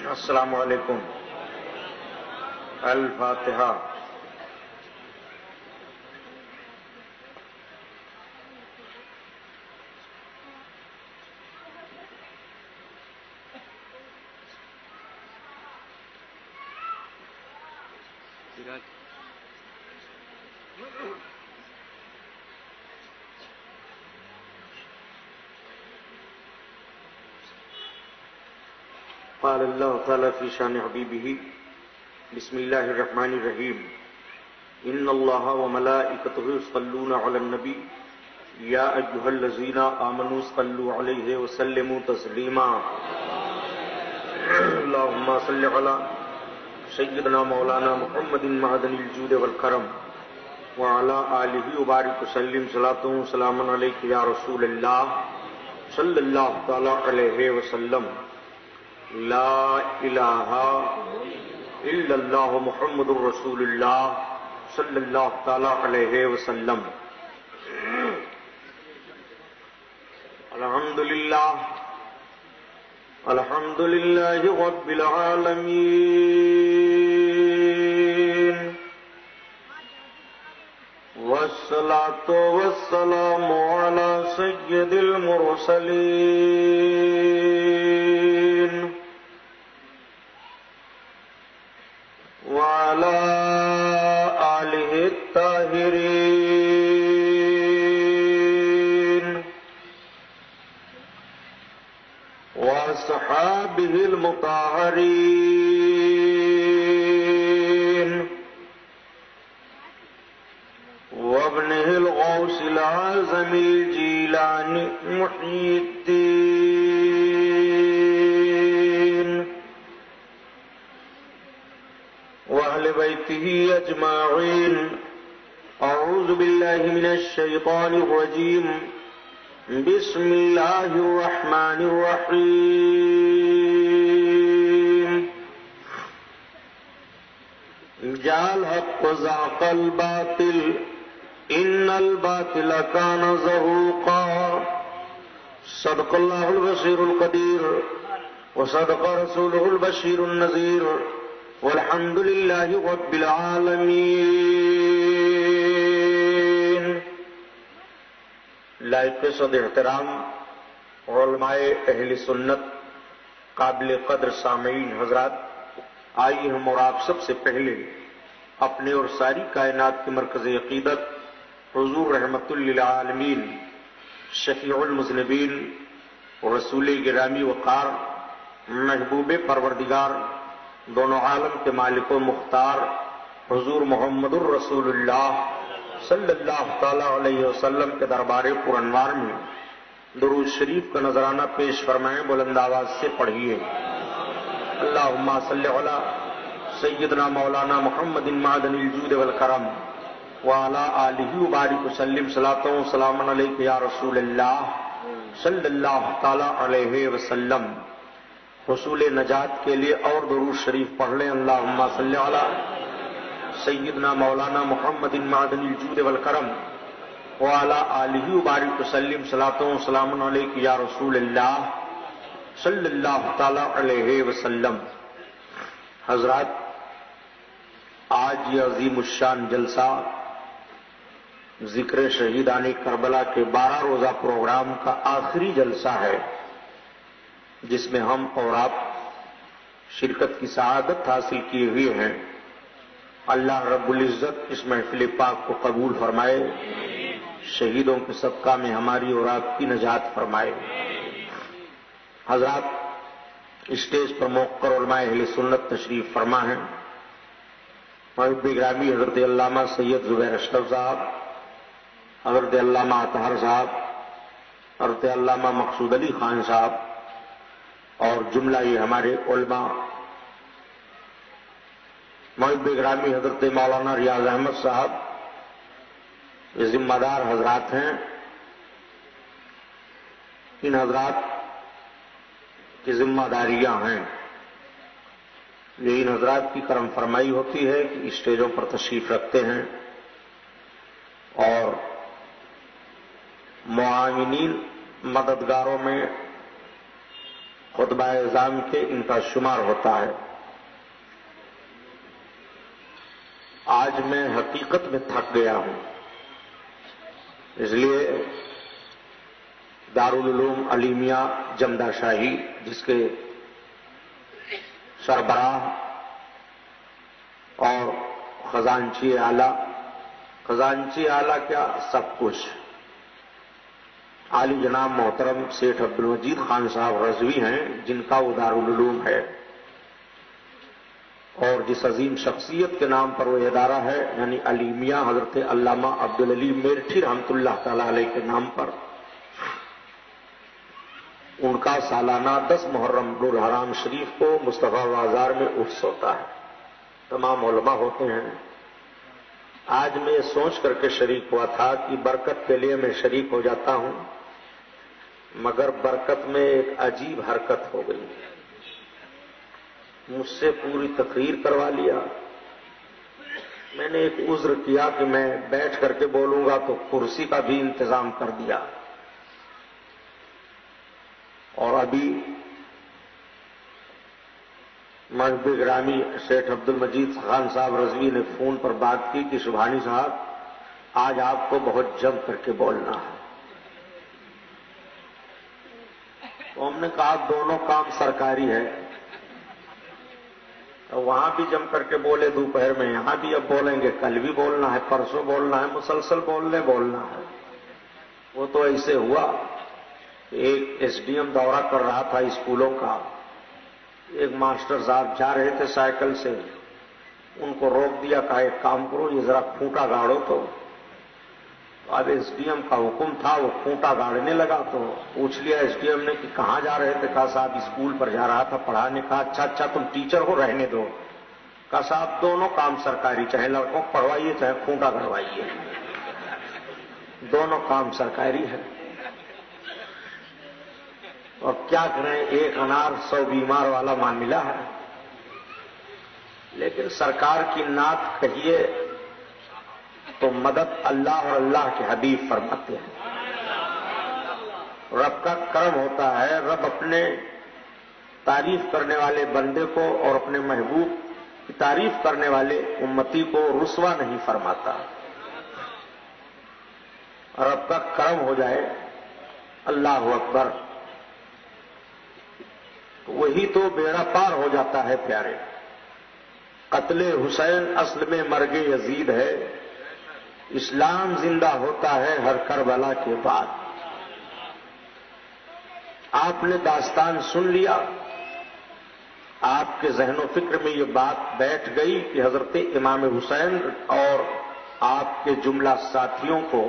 السلام علیکم. الفاتحہ. قال اللہ تعالی فی شان حبیبہ بسم اللہ الرحمن الرحیم ان اللہ وملائکتہ یصلون علی النبی یا ایھا الذین آمنوا صلوا علیہ وسلموا تسلیما. اللہم صل علی سیدنا مولانا محمد معدن الجود والکرم وعلی آلہ وبارک وسلم صلاۃ و سلام علیک یا رسول اللہ صلی اللہ تعالی علیہ وسلم. لا الہ الا اللہ محمد رسول اللہ صلی اللہ تعالی علیہ وسلم. الحمد للہ رب العالمین والصلاة والسلام علی سید المرسلین وعلى آلہ الطاہرین وصحابہ المطہرین وابنہ الغوث العظم الجیلانی محی الدین وأهل بيته أجمعين. أعوذ بالله من الشيطان الرجيم. بسم الله الرحمن الرحيم. جاء الحق وزهق الباطل إن الباطل كان زهوقا. صدق الله البصير القدير وصدق رسوله البشير النذير والحمد للہ رب العالمین. لائق صد احترام علماء اہل سنت، قابل قدر سامعین حضرات، آئیے ہم اور آپ سب سے پہلے اپنے اور ساری کائنات کے مرکز عقیدت حضور رحمت للعالمین شفیع المذنبین رسول گرامی وقار محبوب پروردگار دونوں عالم کے مالک و مختار حضور محمد الرسول اللہ صلی اللہ تعالی علیہ وسلم کے دربار پرانوار میں درود شریف کا نذرانہ پیش فرمائیں. بلند آواز سے پڑھیے. اللہم صلی علی سیدنا مولانا محمد معدن الجود والکرم وعلی آلہ وبارک وسلم صلاۃ و سلام علیک یا رسول اللہ صلی اللہ تعالی علیہ وسلم. حصول نجات کے لیے اور درود شریف پڑھ لیں. اللہم صلی علی سیدنا مولانا محمد معدن الجود والکرم وعلی آلہ وبارک وسلم صلاۃ و سلام علیک یا رسول اللہ صلی اللہ تعالی علیہ وسلم. حضرات، آج یہ عظیم الشان جلسہ ذکر شہیدان کربلا کے 12 روزہ پروگرام کا آخری جلسہ ہے، جس میں ہم اور آپ شرکت کی سعادت حاصل کیے ہوئے ہیں. اللہ رب العزت اس محفل پاک کو قبول فرمائے، شہیدوں کے صدقہ میں ہماری اور آپ کی نجات فرمائے. حضرات، اسٹیج پر موقر علماء اہل سنت تشریف فرما ہیں. محب گرامی حضرت علامہ سید زبیر اشرف صاحب، حضرت علامہ اطہر صاحب، حضرت علامہ مقصود علی خان صاحب اور جملہ یہ ہمارے علماء. محب گرامی حضرت مولانا ریاض احمد صاحب، یہ ذمہ دار حضرات ہیں. ان حضرات کی ذمہ داریاں ہیں. یہ ان حضرات کی کرم فرمائی ہوتی ہے کہ اسٹیجوں پر تشریف رکھتے ہیں اور معاونین مددگاروں میں خطبہ اعزام کے ان کا شمار ہوتا ہے۔ آج میں حقیقت میں تھک گیا ہوں، اس لیے دارالعلوم علیمیہ جمدہ شاہی، جس کے سربراہ اور خزانچی اعلیٰ کیا سب کچھ عالی جناب محترم سیٹھ عبدالمجید خان صاحب رضوی ہیں، جن کا وہ دارالعلوم ہے اور جس عظیم شخصیت کے نام پر وہ ادارہ ہے، یعنی علیمیہ حضرت علامہ عبدالعلی میرٹھی رحمۃ اللہ تعالی علیہ کے نام پر، ان کا سالانہ 10 محرم الحرام شریف کو مصطفیٰ بازار میں عرس ہوتا ہے، تمام علماء ہوتے ہیں۔ آج میں یہ سوچ کر کے شریک ہوا تھا کہ برکت کے لیے میں شریک ہو جاتا ہوں، مگر برکت میں ایک عجیب حرکت ہو گئی، مجھ سے پوری تقریر کروا لیا۔ میں نے ایک عذر کیا کہ میں بیٹھ کر کے بولوں گا تو کرسی کا بھی انتظام کر دیا، اور ابھی مجد گرامی سیٹھ عبدالمجید خان صاحب رضوی نے فون پر بات کی کہ سبحانی صاحب آج آپ کو بہت جم کر کے بولنا ہے۔ تو ہم نے کہا دونوں کام سرکاری ہے، وہاں بھی جم کر کے بولے دوپہر میں، یہاں بھی اب بولیں گے، کل بھی بولنا ہے، پرسوں بولنا ہے، مسلسل بولنا ہے۔ وہ تو ایسے ہوا، ایک ایس ڈی ایم دورہ کر رہا تھا اسکولوں کا، ایک ماسٹر صاحب جا رہے تھے سائیکل سے، ان کو روک دیا، کہا ایک کام کرو یہ ذرا کھوٹا گاڑو۔ تو اب ایس ڈی ایم کا حکم تھا، وہ کھوٹا گاڑنے لگا، تو پوچھ لیا ایس ڈی ایم نے کہ کہاں جا رہے تھے؟ کہا صاحب اسکول پر جا رہا تھا پڑھانے۔ کہا اچھا تم ٹیچر ہو، رہنے دو۔ کہا صاحب دونوں کام سرکاری، چاہے لڑکوں کو پڑھوائیے چاہے کھوٹا گڑوائیے، دونوں کام سرکاری ہے۔ اور کیا کریں، ایک انار 100 بیمار والا معاملہ ہے۔ لیکن سرکار کی نعت کہیے تو مدد اللہ اور اللہ کے حبیب فرماتے ہیں، رب کا کرم ہوتا ہے، رب اپنے تعریف کرنے والے بندے کو اور اپنے محبوب کی تعریف کرنے والے امتی کو رسوا نہیں فرماتا۔ رب کا کرم ہو جائے، اللہ اکبر، وہی تو بیڑا پار ہو جاتا ہے پیارے۔ قتل حسین اصل میں مرگ یزید ہے، اسلام زندہ ہوتا ہے ہر کربلا کے بعد۔ آپ نے داستان سن لیا، آپ کے ذہن و فکر میں یہ بات بیٹھ گئی کہ حضرت امام حسین اور آپ کے جملہ ساتھیوں کو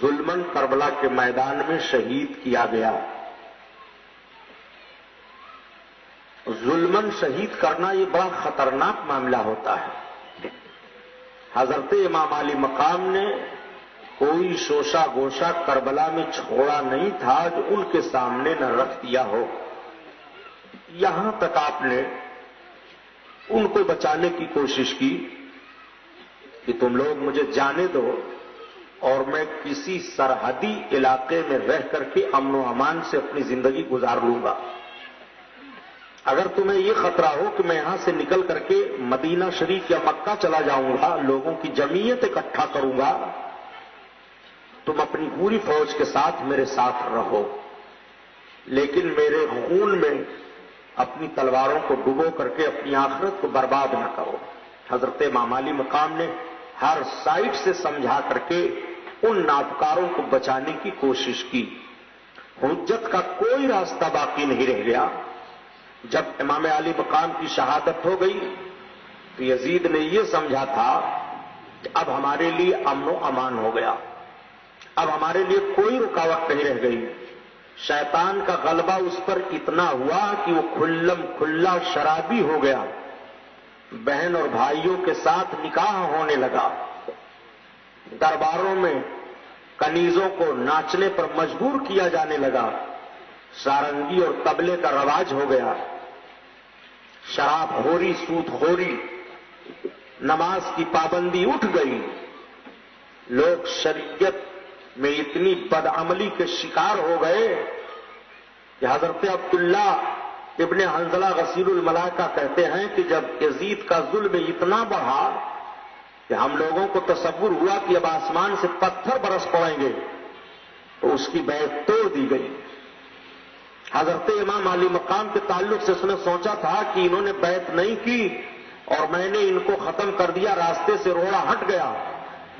ظلماً کربلا کے میدان میں شہید کیا گیا۔ ظلماً شہید کرنا یہ بڑا خطرناک معاملہ ہوتا ہے۔ حضرت امام علی مقام نے کوئی شوشہ گوشہ کربلا میں چھوڑا نہیں تھا جو ان کے سامنے نہ رکھ دیا ہو۔ یہاں تک آپ نے ان کو بچانے کی کوشش کی کہ تم لوگ مجھے جانے دو اور میں کسی سرحدی علاقے میں رہ کر کے امن و امان سے اپنی زندگی گزار لوں گا۔ اگر تمہیں یہ خطرہ ہو کہ میں یہاں سے نکل کر کے مدینہ شریف یا مکہ چلا جاؤں گا، لوگوں کی جمعیت اکٹھا کروں گا، تم اپنی پوری فوج کے ساتھ میرے ساتھ رہو، لیکن میرے خون میں اپنی تلواروں کو ڈبو کر کے اپنی آخرت کو برباد نہ کرو۔ حضرت امام علی مقام نے ہر سائٹ سے سمجھا کر کے ان ناپکاروں کو بچانے کی کوشش کی۔ حجت کا کوئی راستہ باقی نہیں رہ گیا۔ جب امام علی مقام کی شہادت ہو گئی تو یزید نے یہ سمجھا تھا کہ اب ہمارے لیے امن و امان ہو گیا، اب ہمارے لیے کوئی رکاوٹ نہیں رہ گئی۔ شیطان کا غلبہ اس پر اتنا ہوا کہ وہ کھلم کھلا شرابی ہو گیا، بہن اور بھائیوں کے ساتھ نکاح ہونے لگا، درباروں میں کنیزوں کو ناچنے پر مجبور کیا جانے لگا، سارنگی اور طبلے کا رواج ہو گیا، شراب خوری، سود خوری، نماز کی پابندی اٹھ گئی، لوگ شریعت میں اتنی بدعملی کے شکار ہو گئے کہ حضرت عبداللہ ابن حنظلہ غسیل الملائکہ کہتے ہیں کہ جب یزید کا ظلم اتنا بڑھا کہ ہم لوگوں کو تصور ہوا کہ اب آسمان سے پتھر برس پڑیں گے تو اس کی بیعت توڑ دی گئی. حضرت امام علی مقام کے تعلق سے اس نے سوچا تھا کہ انہوں نے بیعت نہیں کی اور میں نے ان کو ختم کر دیا، راستے سے روڑا ہٹ گیا.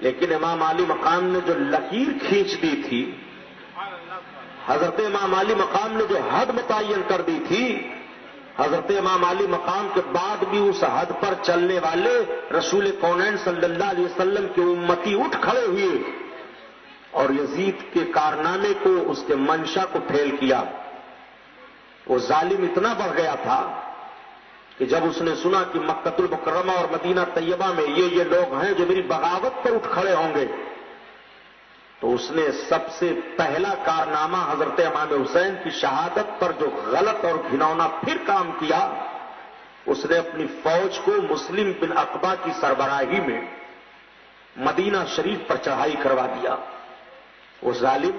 لیکن امام علی مقام نے جو لکیر کھینچ دی تھی، حضرت امام علی مقام نے جو حد متعین کر دی تھی، حضرت امام علی مقام کے بعد بھی اس حد پر چلنے والے رسول کونین صلی اللہ علیہ وسلم کے امتی اٹھ کھڑے ہوئے اور یزید کے کارنامے کو، اس کے منشا کو پھیل کیا. وہ ظالم اتنا بڑھ گیا تھا کہ جب اس نے سنا کہ مکہ المکرمہ اور مدینہ طیبہ میں یہ لوگ ہیں جو میری بغاوت پر اٹھ کھڑے ہوں گے، تو اس نے سب سے پہلا کارنامہ حضرت امام حسین کی شہادت پر جو غلط اور گھنونا پھر کام کیا، اس نے اپنی فوج کو مسلم بن عقبہ کی سربراہی میں مدینہ شریف پر چڑھائی کروا دیا. وہ ظالم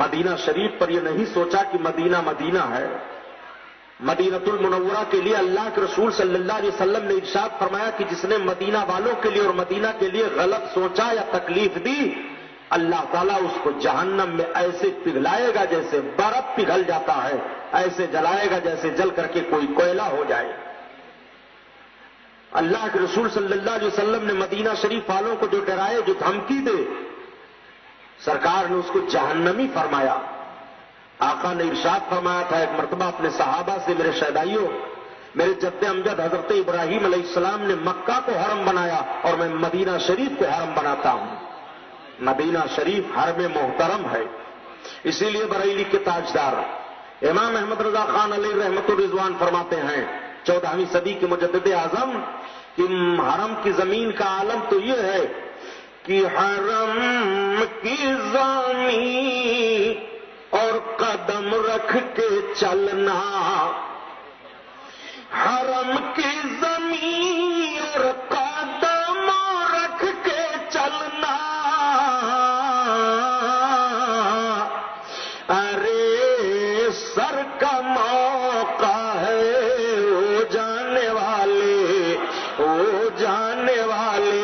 مدینہ شریف پر یہ نہیں سوچا کہ مدینہ مدینہ ہے. مدینۃ المنورہ کے لیے اللہ کے رسول صلی اللہ علیہ وسلم نے ارشاد فرمایا کہ جس نے مدینہ والوں کے لیے اور مدینہ کے لیے غلط سوچا یا تکلیف دی، اللہ تعالیٰ اس کو جہنم میں ایسے پگھلائے گا جیسے برف پگھل جاتا ہے، ایسے جلائے گا جیسے جل کر کے کوئی کوئلہ ہو جائے. اللہ کے رسول صلی اللہ علیہ وسلم نے مدینہ شریف والوں کو جو ڈرائے، جو دھمکی دے، سرکار نے اس کو جہنمی فرمایا. آقا نے ارشاد فرمایا تھا ایک مرتبہ اپنے صحابہ سے، میرے شہدائیوں، میرے جد امجد حضرت ابراہیم علیہ السلام نے مکہ کو حرم بنایا اور میں مدینہ شریف کو حرم بناتا ہوں. مدینہ شریف حرم محترم ہے. اسی لیے بریلی کے تاجدار امام احمد رضا خان علیہ رحمت الرضوان فرماتے ہیں، 14ویں صدی کے مجدد اعظم، کہ حرم کی زمین کا عالم تو یہ ہے کہ حرم کی زمین اور قدم رکھ کے چلنا، حرم کی زمین اور قدم رکھ کے چلنا، ارے سر کا موقع ہے وہ جانے والے، وہ جانے والے.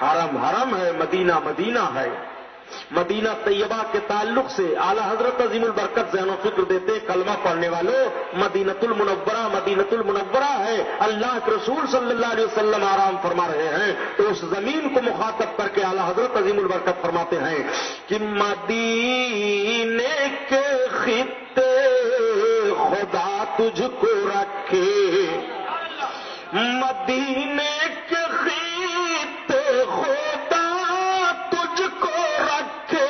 حرم حرم ہے، مدینہ مدینہ ہے. مدینہ طیبہ کے تعلق سے اعلی حضرت عظیم البرکت ذہن و فکر دیتے، کلمہ پڑھنے والوں، مدینۃ المنورہ مدینۃ المنورہ ہے. اللہ کے رسول صلی اللہ علیہ وسلم آرام فرما رہے ہیں تو اس زمین کو مخاطب کر کے اعلی حضرت عظیم البرکت فرماتے ہیں کہ مدینے کے خطے خدا تجھ کو رکھے، مدینے کے خطے خدا تجھ کو رکھے،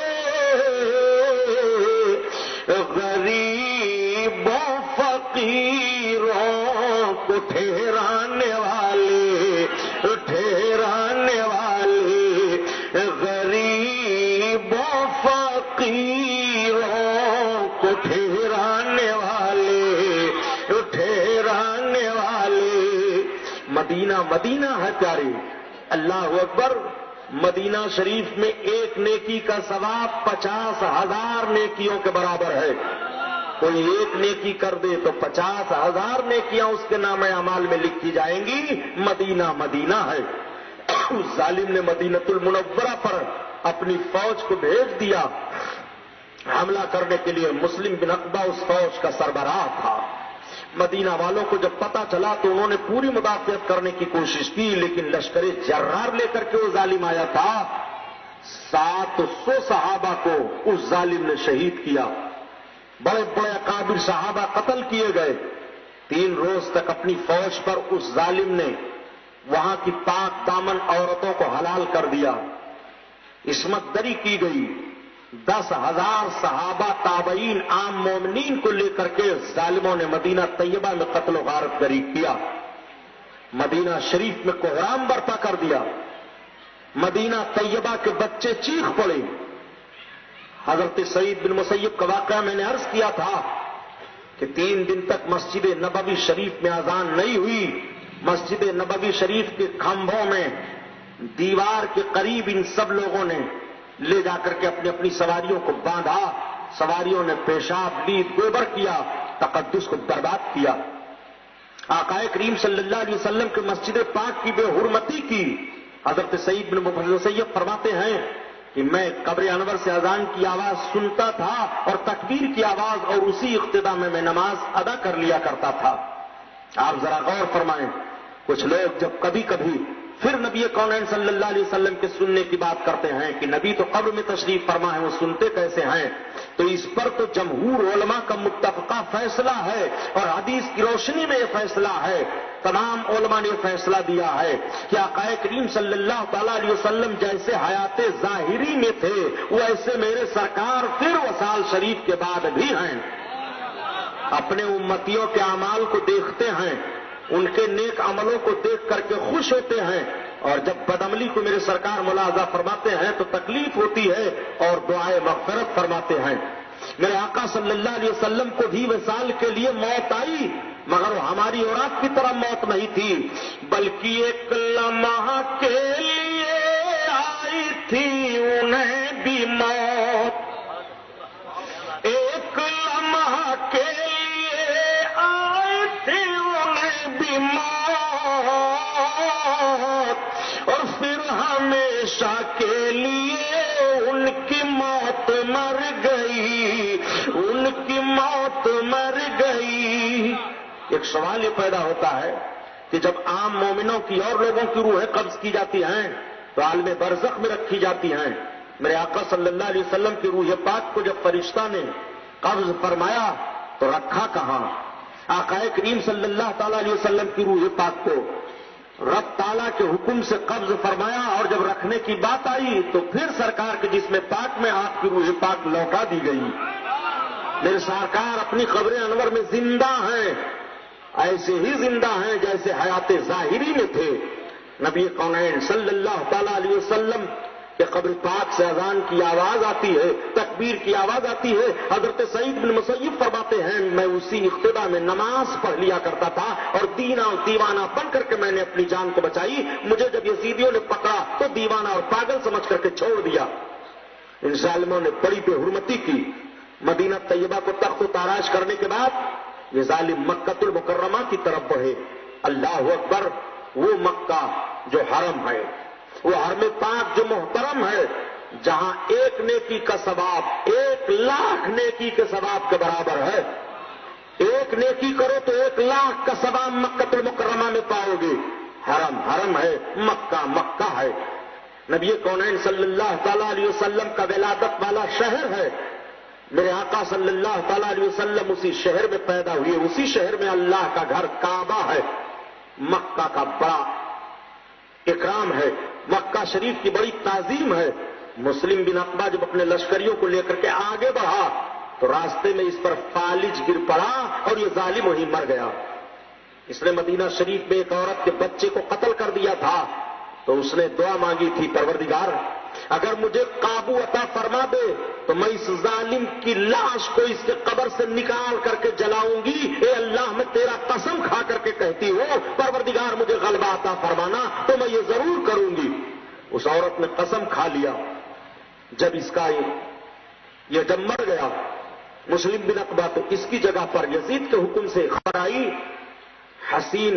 غریبوں فقیروں کو ٹھہرانے والے، ٹھہرانے والے، غریبوں فقیروں کو ٹھہرانے والے، ٹھہرانے والے. مدینہ مدینہ ہے پیارے. اللہ اکبر. مدینہ شریف میں ایک نیکی کا ثواب 50,000 نیکیوں کے برابر ہے. کوئی ایک نیکی کر دے تو 50,000 نیکیاں اس کے نام اعمال میں لکھی جائیں گی. مدینہ مدینہ ہے. اس ظالم نے مدینۃ المنورہ پر اپنی فوج کو بھیج دیا حملہ کرنے کے لیے. مسلم بن عقبہ اس فوج کا سربراہ تھا. مدینہ والوں کو جب پتا چلا تو انہوں نے پوری مدافعت کرنے کی کوشش کی، لیکن لشکر جرار لے کر کے وہ ظالم آیا تھا. 700 صحابہ کو اس ظالم نے شہید کیا. بڑے بڑے اکابر صحابہ قتل کیے گئے. 3 روز تک اپنی فوج پر اس ظالم نے وہاں کی پاک دامن عورتوں کو حلال کر دیا. عصمت دری کی گئی. 10,000 صحابہ تابعین عام مومنین کو لے کر کے ظالموں نے مدینہ طیبہ میں قتل و غارت گری کیا. مدینہ شریف میں کوہرام برپا کر دیا. مدینہ طیبہ کے بچے چیخ پڑے. حضرت سعید بن مسیب کا واقعہ میں نے عرض کیا تھا کہ 3 دن تک مسجد نبوی شریف میں اذان نہیں ہوئی. مسجد نبوی شریف کے کھمبوں میں دیوار کے قریب ان سب لوگوں نے لے جا کر کے اپنی اپنی سواریوں کو باندھا سواریوں نے پیشاب لید گوبر کیا، تقدس کو برباد کیا، آقا کریم صلی اللہ علیہ وسلم کے مسجد پاک کی بے حرمتی کی۔ حضرت سعید بن مسیب فرماتے ہیں کہ میں قبر انور سے اذان کی آواز سنتا تھا اور تکبیر کی آواز، اور اسی اقتدا میں نماز ادا کر لیا کرتا تھا۔ آپ ذرا غور فرمائیں، کچھ لوگ جب کبھی کبھی پھر نبی کونین صلی اللہ علیہ وسلم کے سننے کی بات کرتے ہیں کہ نبی تو قبر میں تشریف فرما ہے، وہ سنتے کیسے ہیں؟ تو اس پر تو جمہور علماء کا متفقہ فیصلہ ہے، اور حدیث کی روشنی میں یہ فیصلہ ہے، تمام علماء نے یہ فیصلہ دیا ہے کہ آقا کریم صلی اللہ تعالی علیہ وسلم جیسے حیات ظاہری میں تھے، وہ ایسے میرے سرکار پھر وصال شریف کے بعد بھی ہیں۔ اپنے امتیوں کے اعمال کو دیکھتے ہیں، ان کے نیک عملوں کو دیکھ کر کے خوش ہوتے ہیں، اور جب بدعملی کو میرے سرکار ملاحظہ فرماتے ہیں تو تکلیف ہوتی ہے اور دعائے مغفرت فرماتے ہیں۔ میرے آقا صلی اللہ علیہ وسلم کو بھی وصال کے لیے موت آئی، مگر وہ ہماری اور آپ کی طرح موت نہیں تھی، بلکہ ایک لمحہ کے لیے آئی تھی انہیں بھی موت، ایک لمحہ کے لیے آئی تھی انہیں بھی موت، اور پھر ہمیشہ کے لیے ان کی موت مر گئی، ان کی موت مر گئی۔ ایک سوال یہ پیدا ہوتا ہے کہ جب عام مومنوں کی اور لوگوں کی روحیں قبض کی جاتی ہیں تو عالم برزخ میں رکھی جاتی ہیں، میرے آقا صلی اللہ علیہ وسلم کی روح پاک کو جب فرشتہ نے قبض فرمایا تو رکھا کہاں؟ آقا کریم صلی اللہ تعالی علیہ وسلم کی روح پاک کو رب تعالیٰ کے حکم سے قبض فرمایا، اور جب رکھنے کی بات آئی تو پھر سرکار کے جسم پاک میں آپ کی روح پاک لوٹا دی گئی۔ میرے سرکار اپنی قبر انور میں زندہ ہیں، ایسے ہی زندہ ہیں جیسے حیات ظاہری میں تھے۔ نبی کونین صلی اللہ تعالی علیہ وسلم کہ قبر پاک سے اذان کی آواز آتی ہے، تکبیر کی آواز آتی ہے، حضرت سعید بن مسیب فرماتے ہیں میں اسی اقتدا میں نماز پڑھ لیا کرتا تھا، اور دیوانہ بن کر کے میں نے اپنی جان کو بچائی۔ مجھے جب یزیدیوں نے پکڑا تو دیوانہ اور پاگل سمجھ کر کے چھوڑ دیا۔ ان ظالموں نے بڑی بے حرمتی کی۔ مدینہ طیبہ کو تخت و تاراج کرنے کے بعد یہ ظالم مکہ المکرمہ کی طرف بڑھے۔ اللہ اکبر! وہ مکہ جو حرم ہے، وہ حرم پاک جو محترم ہے، جہاں ایک نیکی کا ثواب 1,00,000 نیکی کے ثواب کے برابر ہے۔ ایک نیکی کرو تو 1,00,000 کا ثواب مکہ المکرمہ میں پاؤ گے۔ حرم ہے، مکہ ہے، نبی کونین صلی اللہ تعالی علیہ وسلم کا ولادت والا شہر ہے۔ میرے آقا صلی اللہ تعالی علیہ وسلم اسی شہر میں پیدا ہوئے، اسی شہر میں اللہ کا گھر کعبہ ہے۔ مکہ کا بڑا اکرام ہے، مکہ شریف کی بڑی تعظیم ہے۔ مسلم بن عقبہ جب اپنے لشکریوں کو لے کر کے آگے بڑھا تو راستے میں اس پر فالج گر پڑا اور یہ ظالم وہیں مر گیا۔ اس نے مدینہ شریف میں ایک عورت کے بچے کو قتل کر دیا تھا، تو اس نے دعا مانگی تھی پروردگار اگر مجھے قابو عطا فرما دے تو میں اس ظالم کی لاش کو اس کے قبر سے نکال کر کے جلاؤں گی۔ اے اللہ میں تیرا قسم کھا کر کے کہتی ہوں پروردگار مجھے غلبہ عطا فرمانا تو میں یہ ضرور کروں گی۔ اس عورت نے قسم کھا لیا۔ جب اس کا یہ جب مر گیا مسلم بن عقبہ تو اس کی جگہ پر یزید کے حکم سے خبر آئی حسین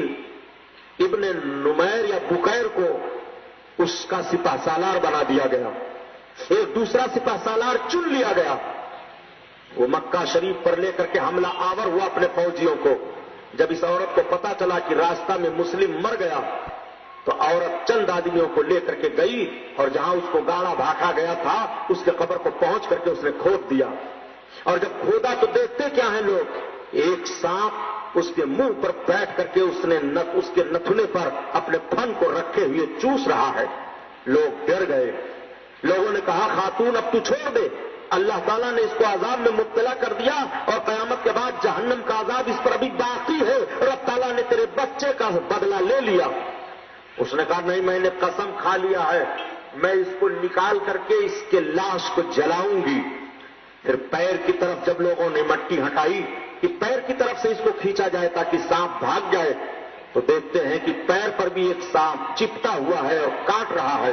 ابن نمیر یا بکیر کو اس کا سپہ سالار بنا دیا گیا، ایک دوسرا سپہ سالار چن لیا گیا۔ وہ مکہ شریف پر لے کر کے حملہ آور ہوا اپنے فوجیوں کو۔ جب اس عورت کو پتا چلا کہ راستہ میں مسلم مر گیا تو عورت چند آدمیوں کو لے کر کے گئی اور جہاں اس کو گاڑا بھاگا گیا تھا اس کے قبر کو پہنچ کر کے اس نے کھود دیا۔ اور جب کھودا تو دیکھتے کیا ہیں لوگ، ایک سانپ اس کے منہ پر بیٹھ کر کے اس کے نتھنے پر اپنے پھن کو رکھے ہوئے چوس رہا ہے۔ لوگ ڈر گئے، لوگوں نے کہا خاتون اب تو چھوڑ دے۔ اللہ تعالیٰ نے اس کو عذاب میں مبتلا کر دیا اور قیامت کے بعد جہنم کا عذاب اس پر ابھی باقی ہے، رب تعالیٰ نے تیرے بچے کا بدلہ لے لیا۔ اس نے کہا نہیں، میں نے قسم کھا لیا ہے میں اس کو نکال کر کے اس کے لاش کو جلاؤں گی۔ پھر پیر کی طرف جب لوگوں نے مٹی ہٹائی کہ پیر کی طرف سے اس کو کھینچا جائے تاکہ سانپ بھاگ جائے تو دیکھتے ہیں کہ پیر پر بھی ایک سانپ چپٹا ہوا ہے اور کاٹ رہا ہے۔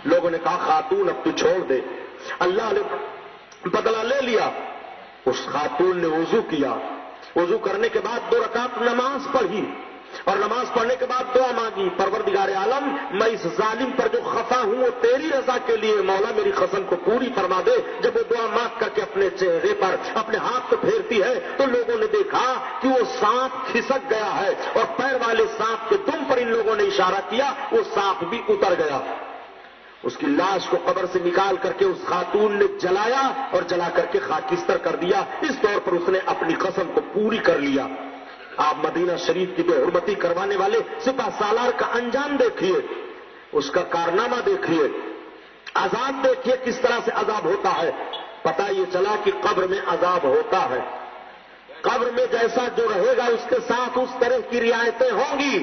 لوگوں نے کہا خاتون اب تو چھوڑ دے۔ اللہ نے بدلہ لے لیا۔ اس خاتون نے وضو کیا، وضو کرنے کے بعد 2 رکعت نماز پڑھی اور نماز پڑھنے کے بعد دعا مانگی، پروردگار عالم میں اس ظالم پر جو خفا ہوں وہ تیری رضا کے لیے، مولا میری قسم کو پوری فرما دے۔ جب وہ دعا مانگ کر کے اپنے چہرے پر اپنے ہاتھ کو پھیرتی ہے تو لوگوں نے دیکھا کہ وہ سانپ کھسک گیا ہے اور پیر والے سانپ کے دم پر ان لوگوں نے اشارہ کیا، وہ سانپ بھی اتر گیا۔ اس کی لاش کو قبر سے نکال کر کے اس خاتون نے جلایا اور جلا کر کے خاکستر کر دیا۔ اس طور پر اس نے اپنی قسم کو پوری کر لیا۔ آپ مدینہ شریف کی بے حرمتی کروانے والے سپہ سالار کا انجام دیکھیے، اس کا کارنامہ دیکھیے، عذاب دیکھیے کس طرح سے عذاب ہوتا ہے۔ پتہ یہ چلا کہ قبر میں عذاب ہوتا ہے، قبر میں جیسا جو رہے گا اس کے ساتھ اس طرح کی رعایتیں ہوں گی۔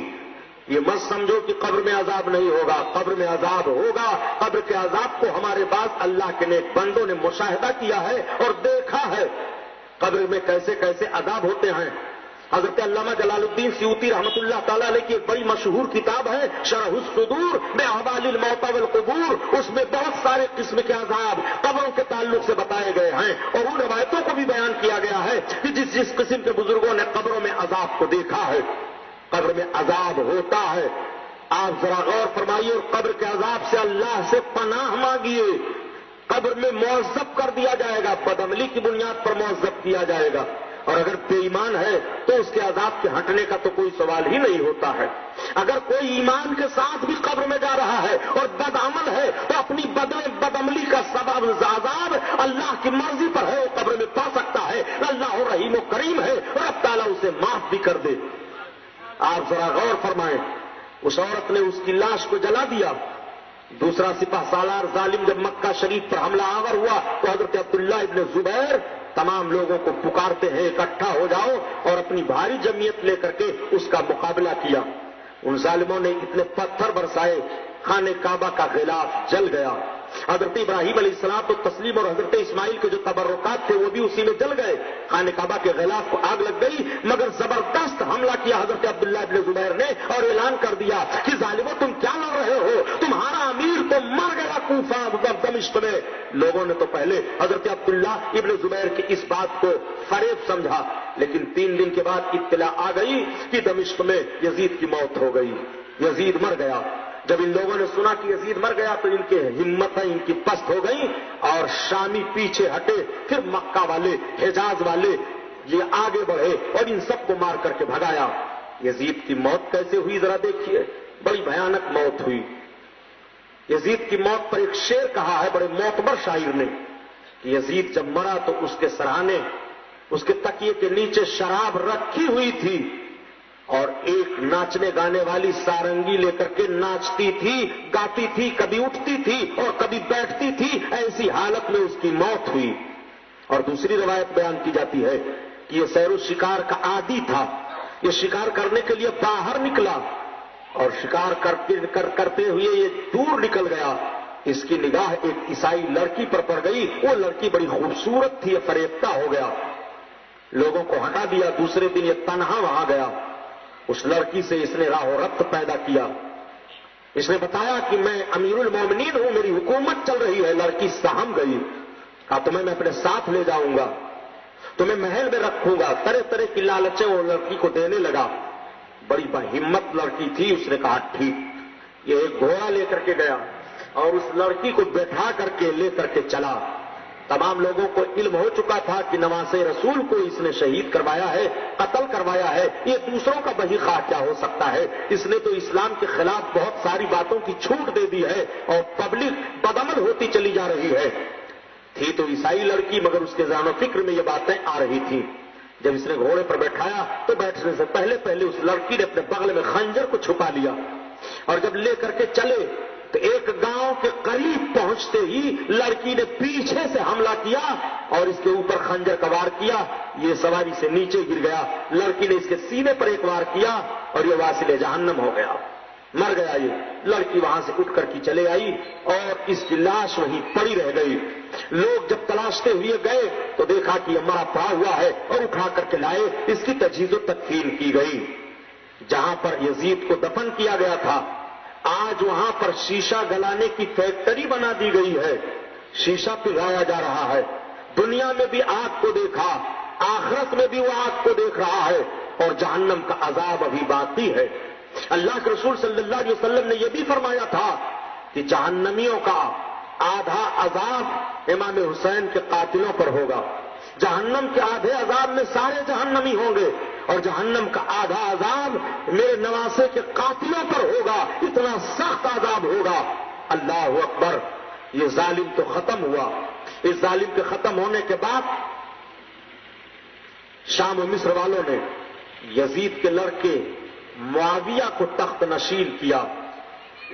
یہ مت سمجھو کہ قبر میں عذاب نہیں ہوگا، قبر میں عذاب ہوگا۔ قبر کے عذاب کو ہمارے بعض اللہ کے نیک بندوں نے مشاہدہ کیا ہے اور دیکھا ہے، قبر میں کیسے کیسے عذاب ہوتے ہیں۔ حضرت علامہ جلال الدین سیوطی رحمۃ اللہ تعالی علیہ کی ایک بڑی مشہور کتاب ہے شرح الصدور باحوال الموتى والقبور، اس میں بہت سارے قسم کے عذاب قبروں کے تعلق سے بتائے گئے ہیں اور ان روایتوں کو بھی بیان کیا گیا ہے کہ جس قسم کے بزرگوں نے قبروں میں عذاب کو دیکھا ہے، قبر میں عذاب ہوتا ہے۔ آپ ذرا غور فرمائیے اور قبر کے عذاب سے اللہ سے پناہ مانگیے۔ قبر میں معذب کر دیا جائے گا، بدعملی کی بنیاد پر معذب کیا جائے گا، اور اگر بے ایمان ہے تو اس کے عذاب کے ہٹنے کا تو کوئی سوال ہی نہیں ہوتا ہے۔ اگر کوئی ایمان کے ساتھ بھی قبر میں جا رہا ہے اور بدعمل ہے تو اپنی بدعملی کا سبب عذاب اللہ کی مرضی پر ہے، وہ قبر میں پا سکتا ہے۔ اللہ رحیم و کریم ہے اور اب تعالیٰ اسے معاف بھی کر دے۔ آپ ذرا غور فرمائیں، اس عورت نے اس کی لاش کو جلا دیا۔ دوسرا سپہ سالار ظالم جب مکہ شریف پر حملہ آور ہوا تو حضرت عبداللہ ابن زبیر تمام لوگوں کو پکارتے ہیں اکٹھا ہو جاؤ، اور اپنی بھاری جمعیت لے کر کے اس کا مقابلہ کیا۔ ان ظالموں نے اتنے پتھر برسائے، خانہ کعبہ کا غلاف جل گیا۔ حضرت ابراہیم علیہ السلام تو تسلیم اور حضرت اسماعیل کے جو تبرکات تھے وہ بھی اسی میں جل گئے، خانہ کعبہ کے غلاف کو آگ لگ گئی، مگر زبردست حملہ کیا حضرت عبداللہ ابن زبیر نے اور اعلان کر دیا کہ ظالموں تم کیا لڑ رہے ہو، تمہارا امیر تو مر گیا کوفہ دمشق میں۔ لوگوں نے تو پہلے حضرت عبداللہ ابن زبیر کی اس بات کو فریب سمجھا، لیکن 3 دن کے بعد اطلاع آ گئی کہ دمشق میں یزید کی موت ہو گئی، یزید مر گیا۔ جب ان لوگوں نے سنا کہ یزید مر گیا تو ان کی ہمتیں ان کی پست ہو گئیں اور شامی پیچھے ہٹے، پھر مکہ والے حجاز والے یہ آگے بڑھے اور ان سب کو مار کر کے بھگایا۔ یزید کی موت کیسے ہوئی ذرا دیکھیے، بڑی بھیانک موت ہوئی۔ یزید کی موت پر ایک شعر کہا ہے بڑے معتبر شاعر نے کہ یزید جب مرا تو اس کے سرہانے، اس کے تکیے کے نیچے شراب رکھی ہوئی تھی اور ایک ناچنے گانے والی سارنگی لے کر کے ناچتی تھی، گاتی تھی، کبھی اٹھتی تھی اور کبھی بیٹھتی تھی، ایسی حالت میں اس کی موت ہوئی۔ اور دوسری روایت بیان کی جاتی ہے کہ یہ سیر و شکار کا عادی تھا، یہ شکار کرنے کے لیے باہر نکلا اور شکار کرتے ہوئے یہ دور نکل گیا، اس کی نگاہ ایک عیسائی لڑکی پر پڑ گئی، وہ لڑکی بڑی خوبصورت تھی، یہ فریفتہ ہو گیا، لوگوں کو ہٹا دیا۔ دوسرے دن یہ تنہا وہاں گیا، اس لڑکی سے اس نے راہ و ربط پیدا کیا، اس نے بتایا کہ میں امیر المومنین ہوں، میری حکومت چل رہی ہے۔ لڑکی سہم گئی، کہا تمہیں میں اپنے ساتھ لے جاؤں گا، تمہیں محل میں رکھوں گا، طرح طرح کی لالچیں وہ لڑکی کو دینے لگا۔ بڑی ہمت لڑکی تھی، اس نے کہا ٹھیک۔ یہ ایک گھوڑا لے کر کے گیا اور اس لڑکی کو بٹھا کر کے لے کر کے چلا۔ تمام لوگوں کو علم ہو چکا تھا کہ نواسہ رسول کو اس نے شہید کروایا ہے، قتل کروایا ہے، یہ دوسروں کا بہی خواہ کیا ہو سکتا ہے، اس نے تو اسلام کے خلاف بہت ساری باتوں کی چھوٹ دے دی ہے اور پبلک بدعمل ہوتی چلی جا رہی ہے۔ تھی تو عیسائی لڑکی، مگر اس کے ذہن و فکر میں یہ باتیں آ رہی تھیں۔ جب اس نے گھوڑے پر بیٹھایا تو بیٹھنے سے پہلے اس لڑکی نے اپنے بغل میں خنجر کو چھپا لیا، اور جب لے کر کے چلے تو ایک گاؤں کے قریب پہنچتے ہی لڑکی نے پیچھے سے حملہ کیا اور اس کے اوپر خنجر کا وار کیا، یہ سواری سے نیچے گر گیا۔ لڑکی نے اس کے سینے پر ایک وار کیا اور یہ واصل جہنم ہو گیا، مر گیا۔ یہ لڑکی وہاں سے اٹھ کر کے چلے آئی اور اس کی لاش وہیں پڑی رہ گئی۔ لوگ جب تلاشتے ہوئے گئے تو دیکھا کہ یہ مرا پڑا ہوا ہے اور اٹھا کر کے لائے، اس کی تجہیز و تکفین کی گئی۔ جہاں پر یزید کو دفن کیا گیا تھا آج وہاں پر شیشہ گلانے کی فیکٹری بنا دی گئی ہے، شیشہ پگھایا جا رہا ہے، دنیا میں بھی آگ کو دیکھا، آخرت میں بھی وہ آگ کو دیکھ رہا ہے، اور جہنم کا عذاب ابھی باقی ہے۔ اللہ کے رسول صلی اللہ علیہ وسلم نے یہ بھی فرمایا تھا کہ جہنمیوں کا آدھا عذاب امام حسین کے قاتلوں پر ہوگا، جہنم کے آدھے عذاب میں سارے جہنمی ہوں گے، اور جہنم کا آدھا عذاب میرے نواسے کے قاتلوں پر ہوگا، اتنا سخت عذاب ہوگا۔ اللہ اکبر! یہ ظالم تو ختم ہوا۔ اس ظالم کے ختم ہونے کے بعد شام و مصر والوں نے یزید کے لڑکے معاویہ کو تخت نشین کیا،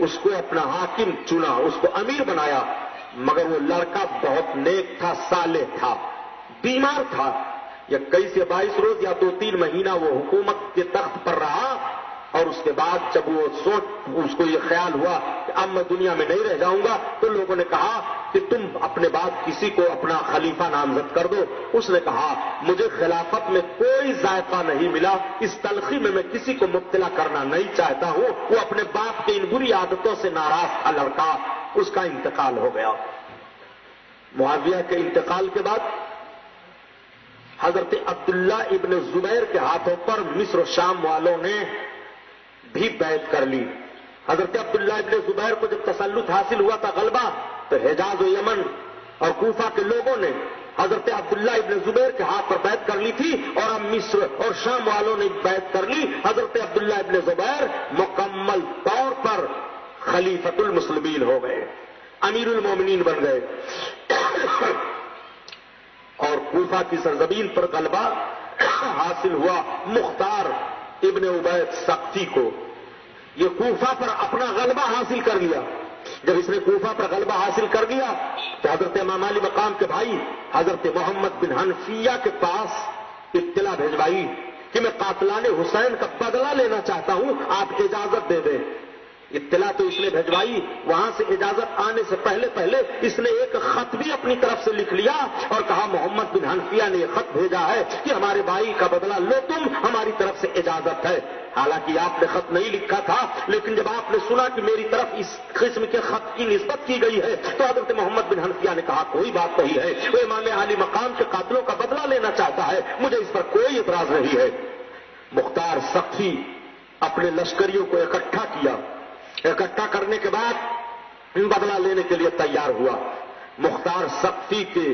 اس کو اپنا حاکم چنا، اس کو امیر بنایا، مگر وہ لڑکا بہت نیک تھا، صالح تھا، بیمار تھا۔ 21 سے 22 روز یا 2-3 مہینہ وہ حکومت کے تخت پر رہا، اور اس کے بعد جب وہ اس کو یہ خیال ہوا کہ اب میں دنیا میں نہیں رہ جاؤں گا، تو لوگوں نے کہا کہ تم اپنے بعد کسی کو اپنا خلیفہ نامزد کر دو۔ اس نے کہا مجھے خلافت میں کوئی ذائقہ نہیں ملا، اس تلخی میں کسی کو مبتلا کرنا نہیں چاہتا ہوں۔ وہ اپنے باپ کی ان بری عادتوں سے ناراض تھا لڑکا، اس کا انتقال ہو گیا۔ معاویہ کے انتقال کے بعد حضرت عبداللہ ابن زبیر کے ہاتھوں پر مصر و شام والوں نے بھی بیعت کر لی۔ حضرت عبداللہ ابن زبیر کو جب تسلط حاصل ہوا تھا، غلبہ، تو حجاز و یمن اور کوفہ کے لوگوں نے حضرت عبداللہ ابن زبیر کے ہاتھ پر بیعت کر لی تھی، اور اب مصر اور شام والوں نے بیعت کر لی۔ حضرت عبداللہ ابن زبیر مکمل طور پر خلیفۃ المسلمین ہو گئے، امیر المومنین بن گئے، اور کوفہ کی سرزمین پر غلبہ حاصل ہوا مختار ابن عبید سقفی کو۔ یہ کوفہ پر اپنا غلبہ حاصل کر لیا۔ جب اس نے کوفہ پر غلبہ حاصل کر لیا تو حضرت امام علی مقام کے بھائی حضرت محمد بن حنفیہ کے پاس اطلاع بھیجوائی کہ میں قاتلان حسین کا بدلہ لینا چاہتا ہوں، آپ اجازت دے دیں۔ اطلاع تو اس نے بھیجوائی، وہاں سے اجازت آنے سے پہلے اس نے ایک خط بھی اپنی طرف سے لکھ لیا اور کہا محمد بن حنفیہ نے یہ خط بھیجا ہے کہ ہمارے بھائی کا بدلہ لو تم، ہماری طرف سے اجازت ہے۔ حالانکہ آپ نے خط نہیں لکھا تھا، لیکن جب آپ نے سنا کہ میری طرف اس قسم کے خط کی نسبت کی گئی ہے تو حضرت محمد بن حنفیہ نے کہا کوئی بات نہیں ہے، وہ امام علی مقام کے قاتلوں کا بدلہ لینا چاہتا ہے، مجھے اس پر کوئی اعتراض نہیں ہے۔ مختار سقفی اپنے لشکریوں کو اکٹھا کیا، اکٹھا کرنے کے بعد بدلہ لینے کے لیے تیار ہوا۔ مختار سقفی کے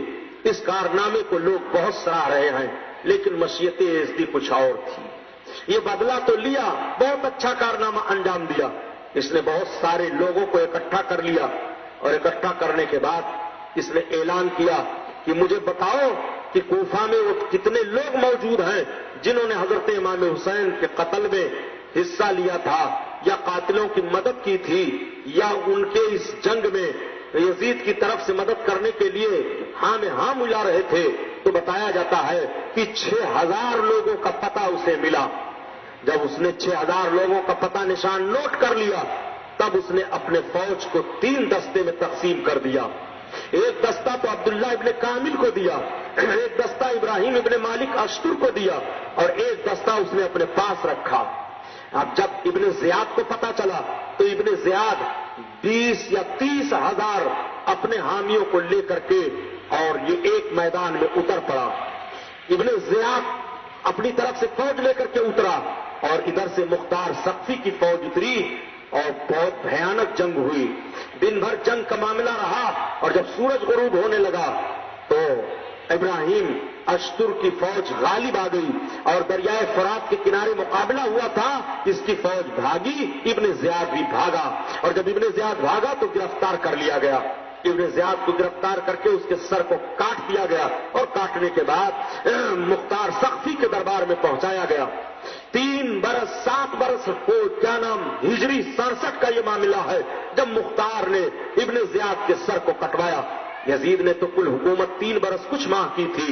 اس کارنامے کو لوگ بہت سراہ رہے ہیں، لیکن مشیت ازدی کچھ اور تھی۔ یہ بدلہ تو لیا، بہت اچھا کارنامہ انجام دیا، اس نے بہت سارے لوگوں کو اکٹھا کر لیا، اور اکٹھا کرنے کے بعد اس نے اعلان کیا کہ مجھے بتاؤ کہ کوفہ میں وہ کتنے لوگ موجود ہیں جنہوں نے حضرت امام حسین کے قتل میں حصہ لیا تھا، یا قاتلوں کی مدد کی تھی، یا ان کے اس جنگ میں یزید کی طرف سے مدد کرنے کے لیے ہاں میں ہاں ملا رہے تھے۔ تو بتایا جاتا ہے کہ 6000 لوگوں کا پتہ اسے ملا۔ جب اس نے 6000 لوگوں کا پتہ نشان نوٹ کر لیا، تب اس نے اپنے فوج کو 3 دستے میں تقسیم کر دیا۔ ایک دستہ تو عبداللہ ابن کامل کو دیا، ایک دستہ ابراہیم ابن مالک اشتر کو دیا، اور ایک دستہ اس نے اپنے پاس رکھا۔ اب جب ابن زیاد کو پتا چلا تو ابن زیاد 20 یا 30 ہزار اپنے حامیوں کو لے کر کے اور یہ ایک میدان میں اتر پڑا۔ ابن زیاد اپنی طرف سے فوج لے کر کے اترا، اور ادھر سے مختار سقفی کی فوج اتری، اور بہت بھیانک جنگ ہوئی۔ دن بھر جنگ کا معاملہ رہا، اور جب سورج غروب ہونے لگا تو ابراہیم اشتر کی فوج غالب آ گئی، اور دریائے فرات کے کنارے مقابلہ ہوا تھا، اس کی فوج بھاگی، ابن زیاد بھی بھاگا، اور جب ابن زیاد بھاگا تو گرفتار کر لیا گیا۔ ابن زیاد کو گرفتار کر کے اس کے سر کو کاٹ دیا گیا، اور کاٹنے کے بعد مختار سقفی کے دربار میں پہنچایا گیا۔ 3 برس 7 برس کو کیا نام ہجری 67 کا یہ معاملہ ہے جب مختار نے ابن زیاد کے سر کو کٹوایا۔ یزید نے تو کل حکومت 3 برس کچھ ماہ کی تھی،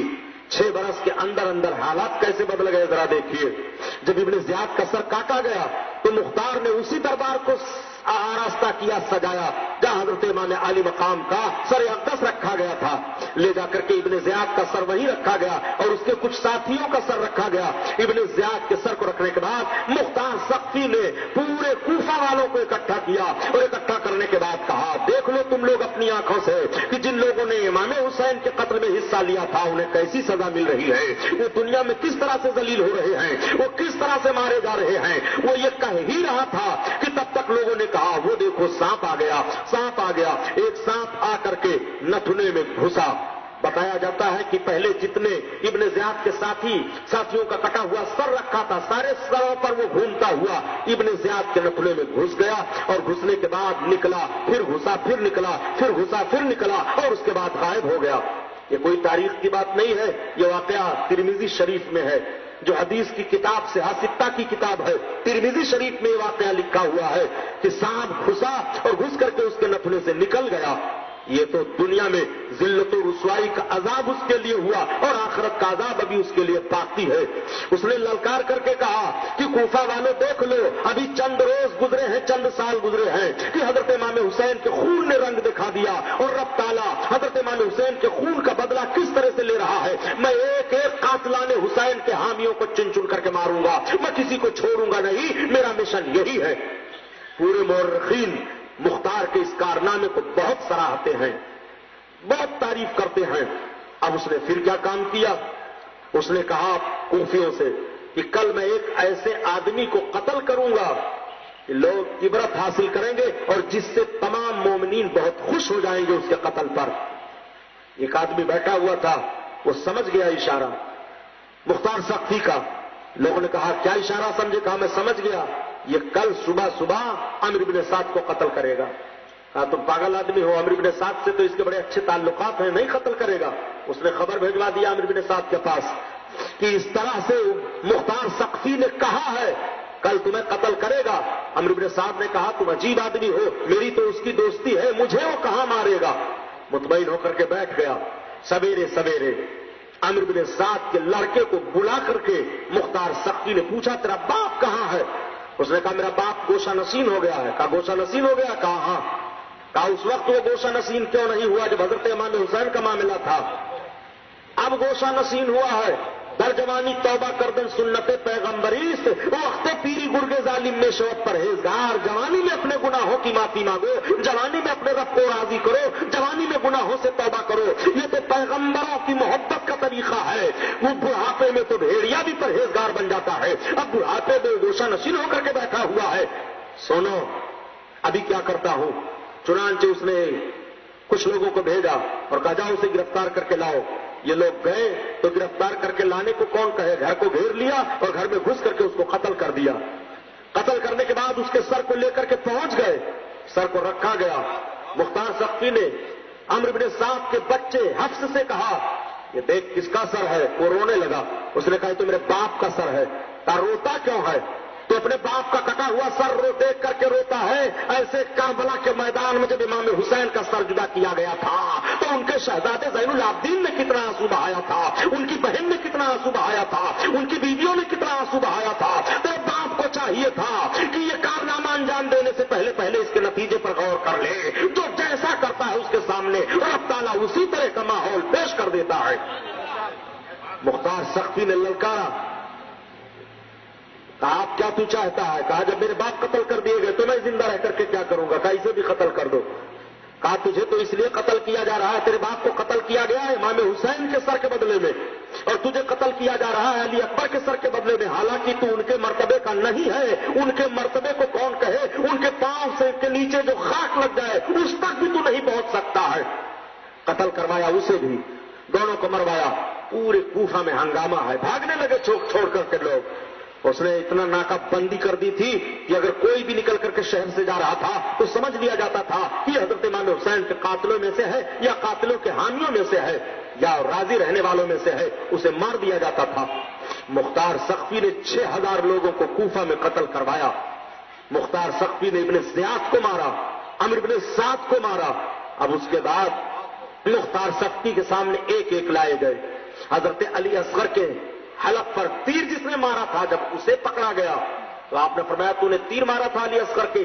6 برس کے اندر اندر حالات کیسے بدل گئے ذرا دیکھیے۔ جب ابن زیاد کا سر کاٹا گیا تو مختار نے اسی دربار کو آراستہ کیا، سجایا، جہاں حضرت امام علی مقام کا سر اقدس رکھا گیا تھا، لے جا کر کے ابن زیاد کا سر وہیں رکھا گیا اور اس کے کچھ ساتھیوں کا سر رکھا گیا۔ ابن زیاد کے سر کو رکھنے کے بعد مختار سقفی نے پورے کوفہ والوں کو اکٹھا کیا اور اکٹھا کرنے کے بعد کہا، دیکھ لو تم لوگ اپنی آنکھوں سے کہ جن لوگوں نے امام حسین کے قتل میں حصہ لیا تھا انہیں کیسی سزا مل رہی ہے، وہ دنیا میں کس طرح سے ذلیل ہو رہے ہیں، وہ کس طرح سے مارے جا رہے ہیں۔ وہ یہ کہہ ہی رہا تھا کہ تب تک لوگوں نے کہا، وہ دیکھو سانپ آ گیا، سانپ آ گیا۔ ایک سانپ آ کر کے نتھنے میں گھسا۔ بتایا جاتا ہے کہ پہلے جتنے ابن زیاد کے ساتھیوں کا کٹا ہوا سر رکھا تھا، سارے سروں پر وہ گھومتا ہوا ابن زیاد کے نتھنے میں گھس گیا اور گھسنے کے بعد نکلا، پھر گھسا، پھر نکلا، پھر گھسا، پھر نکلا اور اس کے بعد غائب ہو گیا۔ یہ کوئی تاریخ کی بات نہیں ہے، یہ واقعہ ترمذی شریف میں ہے، جو حدیث کی کتاب سے ستہ کی کتاب ہے، ترمذی شریف میں یہ واقعہ لکھا ہوا ہے کہ سانپ گھسا اور گھس کر کے اس کے نتھنے سے نکل گیا۔ یہ تو دنیا میں ذلت و رسوائی کا عذاب اس کے لیے ہوا اور آخرت کا عذاب ابھی اس کے لیے باقی ہے۔ اس نے للکار کر کے کہا کہ کوفہ والوں دیکھ لو، ابھی چند روز گزرے ہیں، چند سال گزرے ہیں کہ حضرت امام حسین کے خون نے رنگ دکھا دیا اور رب تعالیٰ حضرت امام حسین کے خون کا بدلہ کس طرح سے لے رہا ہے۔ میں ایک ایک قاتلان حسین کے حامیوں کو چن چن کر کے ماروں گا، میں کسی کو چھوڑوں گا نہیں، میرا مشن یہی ہے۔ پورے مورخین مختار کے اس کارنامے کو بہت سراہتے ہیں، بہت تعریف کرتے ہیں۔ اب اس نے پھر کیا کام کیا؟ اس نے کہا کوفیوں سے کہ کل میں ایک ایسے آدمی کو قتل کروں گا کہ لوگ عبرت حاصل کریں گے اور جس سے تمام مومنین بہت خوش ہو جائیں گے اس کے قتل پر۔ ایک آدمی بیٹھا ہوا تھا، وہ سمجھ گیا اشارہ مختار سقفی کا۔ لوگوں نے کہا کیا اشارہ سمجھے؟ کہا میں سمجھ گیا، یہ کل صبح صبح عمرو بن سعد کو قتل کرے گا۔ کہا تم پاگل آدمی ہو، عمرو بن سعد سے تو اس کے بڑے اچھے تعلقات ہیں، نہیں قتل کرے گا۔ اس نے خبر بھیجوا دیا عمرو بن سعد کے پاس کہ اس طرح سے مختار سقفی نے کہا ہے کل تمہیں قتل کرے گا۔ عمرو بن سعد نے کہا تم عجیب آدمی ہو، میری تو اس کی دوستی ہے، مجھے وہ کہاں مارے گا۔ مطمئن ہو کر کے بیٹھ گیا۔ سویرے سویرے عمرو بن سعد کے لڑکے کو بلا کر کے مختار سقفی نے پوچھا تیرا باپ کہاں ہے؟ اس نے کہا میرا باپ گوشہ نشین ہو گیا ہے۔ کہا گوشہ نشین ہو گیا؟ کہا ہاں۔ کہا اس وقت وہ گوشہ نشین کیوں نہیں ہوا جب حضرت امام حسین کا معاملہ تھا؟ اب گوشہ نشین ہوا ہے، در جوانی توبہ کردن سنت پیغمبری سے وقت پیری گرگ ظالم میں شوق پرہیزگار۔ جوانی میں اپنے گناہوں کی معافی مانگو، جوانی میں اپنے رب کو راضی کرو، جوانی میں گناہوں سے توبہ کرو۔ یہ تو پیغمبروں کی محبت کا طریقہ ہے۔ وہ بڑھاپے میں تو بھیڑیا بھی پرہیزگار بن جاتا ہے، اب بڑھاپے میں گوشہ نشین ہو کر کے بیٹھا ہوا ہے۔ سنو ابھی کیا کرتا ہوں۔ چنانچہ اس نے کچھ لوگوں کو بھیجا اور کہا جاؤ اسے گرفتار کر کے لاؤ۔ یہ لوگ گئے تو گرفتار کر کے لانے کو کون کہے، گھر کو گھیر لیا اور گھر میں گھس کر کے اس کو قتل کر دیا۔ قتل کرنے کے بعد اس کے سر کو لے کر کے پہنچ گئے، سر کو رکھا گیا۔ مختار سقفی نے عمرو بن سعد کے بچے حفص سے کہا یہ دیکھ کس کا سر ہے؟ وہ رونے لگا۔ اس نے کہا یہ تو میرے باپ کا سر ہے۔ کہا روتا کیوں ہے؟ تو اپنے باپ کا کٹا ہوا سر دیکھ کر کے روتا ہے، ایسے کربلا کے میدان میں جب امام حسین کا سر جدا کیا گیا تھا تو ان کے شہزادے زین العابدین نے کتنا آنسو بہایا تھا، ان کی بہن نے کتنا آنسو بہایا تھا، ان کی بیویوں نے کتنا آنسو بہایا تھا۔ تو باپ کو چاہیے تھا کہ یہ کارنامہ انجام دینے سے پہلے اس کے نتیجے پر غور کر لے، جو جیسا کرتا ہے اس کے سامنے رب تعالیٰ اسی طرح کا ماحول پیش کر دیتا ہے۔ مختار سقفی نے للکارا، کہا آپ کیا تو چاہتا ہے؟ کہا جب میرے باپ قتل کر دیے گئے تو میں زندہ رہ کر کے کیا کروں گا؟ کہا اسے بھی قتل کر دو۔ کہا تجھے تو اس لیے قتل کیا جا رہا ہے، تیرے باپ کو قتل کیا گیا ہے امام حسین کے سر کے بدلے میں، اور تجھے قتل کیا جا رہا ہے علی اکبر کے سر کے بدلے میں، حالانکہ تو ان کے مرتبے کا نہیں ہے۔ ان کے مرتبے کو کون کہے؟ ان کے پاؤں سے کے نیچے جو خاک لگ جائے اس تک بھی تو نہیں پہنچ سکتا ہے۔ قتل کروایا اسے بھی، دونوں کو مروایا۔ پورے کوفہ میں ہنگامہ ہے، بھاگنے لگے چھوڑ کر کے لوگ۔ اس نے اتنا ناکہ بندی کر دی تھی کہ اگر کوئی بھی نکل کر کے شہر سے جا رہا تھا تو سمجھ لیا جاتا تھا کہ حضرت امام حسین کے قاتلوں میں سے ہے یا قاتلوں کے حامیوں میں سے ہے یا راضی رہنے والوں میں سے ہے، اسے مار دیا جاتا تھا۔ مختار سقفی نے 6000 لوگوں کو کوفہ میں قتل کروایا۔ مختار سقفی نے ابن زیاد کو مارا، عمرو بن سعد کو مارا۔ اب اس کے بعد مختار سقفی کے سامنے ایک ایک لائے گئے۔ حضرت علی اصغر کے حلق پر تیر جس نے مارا تھا جب اسے پکڑا گیا تو آپ نے فرمایا تو نے تیر مارا تھا علی اصغر کے؟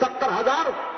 70,000,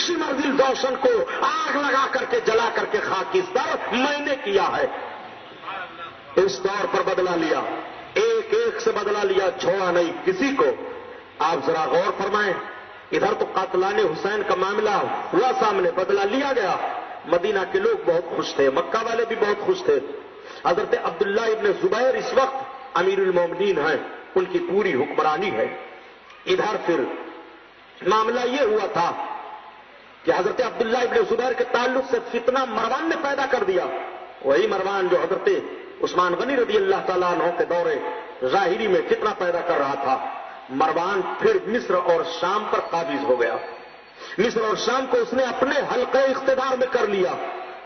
شمر دل دوشن کو آگ لگا کر کے جلا کر کے خاکستر میں نے کیا ہے. اس طور پر بدلہ لیا, ایک ایک سے بدلہ لیا, چھوڑا نہیں کسی کو. آپ ذرا غور فرمائیں, ادھر تو قاتلان حسین کا معاملہ ہوا سامنے, بدلہ لیا گیا. مدینہ کے لوگ بہت خوش تھے, مکہ والے بھی بہت خوش تھے. حضرت عبداللہ ابن زبیر اس وقت امیر المومنین ہیں, ان کی پوری حکمرانی ہے. ادھر پھر معاملہ یہ ہوا تھا کہ حضرت عبداللہ ابن زبیر کے تعلق سے فتنہ مروان نے پیدا کر دیا. وہی مروان جو حضرت عثمان غنی رضی اللہ تعالیٰ عنہ کے دورے ظاہری میں فتنہ پیدا کر رہا تھا. مروان پھر مصر اور شام پر قابض ہو گیا. مصر اور شام کو اس نے اپنے حلقے اقتدار میں کر لیا.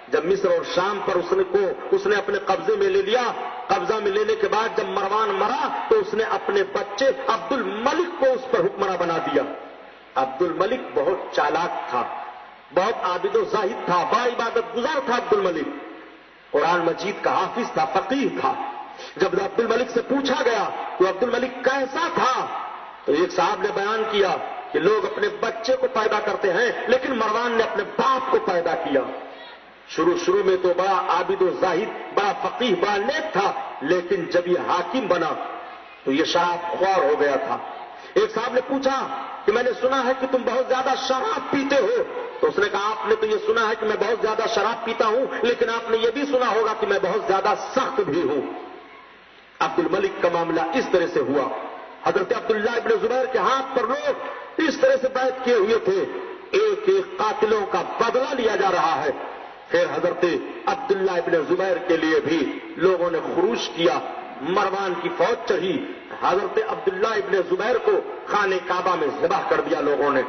جب مصر اور شام پر اس نے اپنے قبضے میں لے لیا, قبضہ میں لینے کے بعد جب مروان مرا تو اس نے اپنے بچے عبد الملک کو اس پر حکمراں بنا دیا. عبد الملک بہت چالاک تھا, بہت عابد و زاہد تھا, با عبادت گزار تھا. عبد الملک قرآن مجید کا حافظ تھا, فقیہ تھا. جب عبد الملک سے پوچھا گیا کہ عبد الملک کیسا تھا, تو ایک صاحب نے بیان کیا کہ لوگ اپنے بچے کو پیدا کرتے ہیں, لیکن مروان نے اپنے باپ کو پیدا کیا. شروع میں تو بڑا عابد و زاہد, بڑا فقیہ, بڑا نیک تھا, لیکن جب یہ حاکم بنا تو یہ شراب خوار ہو گیا تھا. ایک صاحب نے پوچھا کہ میں نے سنا ہے کہ تم بہت زیادہ شراب پیتے ہو. تو اس نے کہا آپ نے تو یہ سنا ہے کہ میں بہت زیادہ شراب پیتا ہوں, لیکن آپ نے یہ بھی سنا ہوگا کہ میں بہت زیادہ سخت بھی ہوں. عبد الملک کا معاملہ اس طرح سے ہوا. حضرت عبداللہ ابن زبیر کے ہاتھ پر لوگ اس طرح سے بیعت کیے ہوئے تھے, ایک ایک قاتلوں کا بدلہ لیا جا رہا ہے. پھر حضرت عبداللہ ابن زبیر کے لیے بھی لوگوں نے خروج کیا, مروان کی فوج چڑھی. حضرت عبداللہ ابن زبیر کو خانہ کعبہ میں ذبح کر دیا لوگوں نے.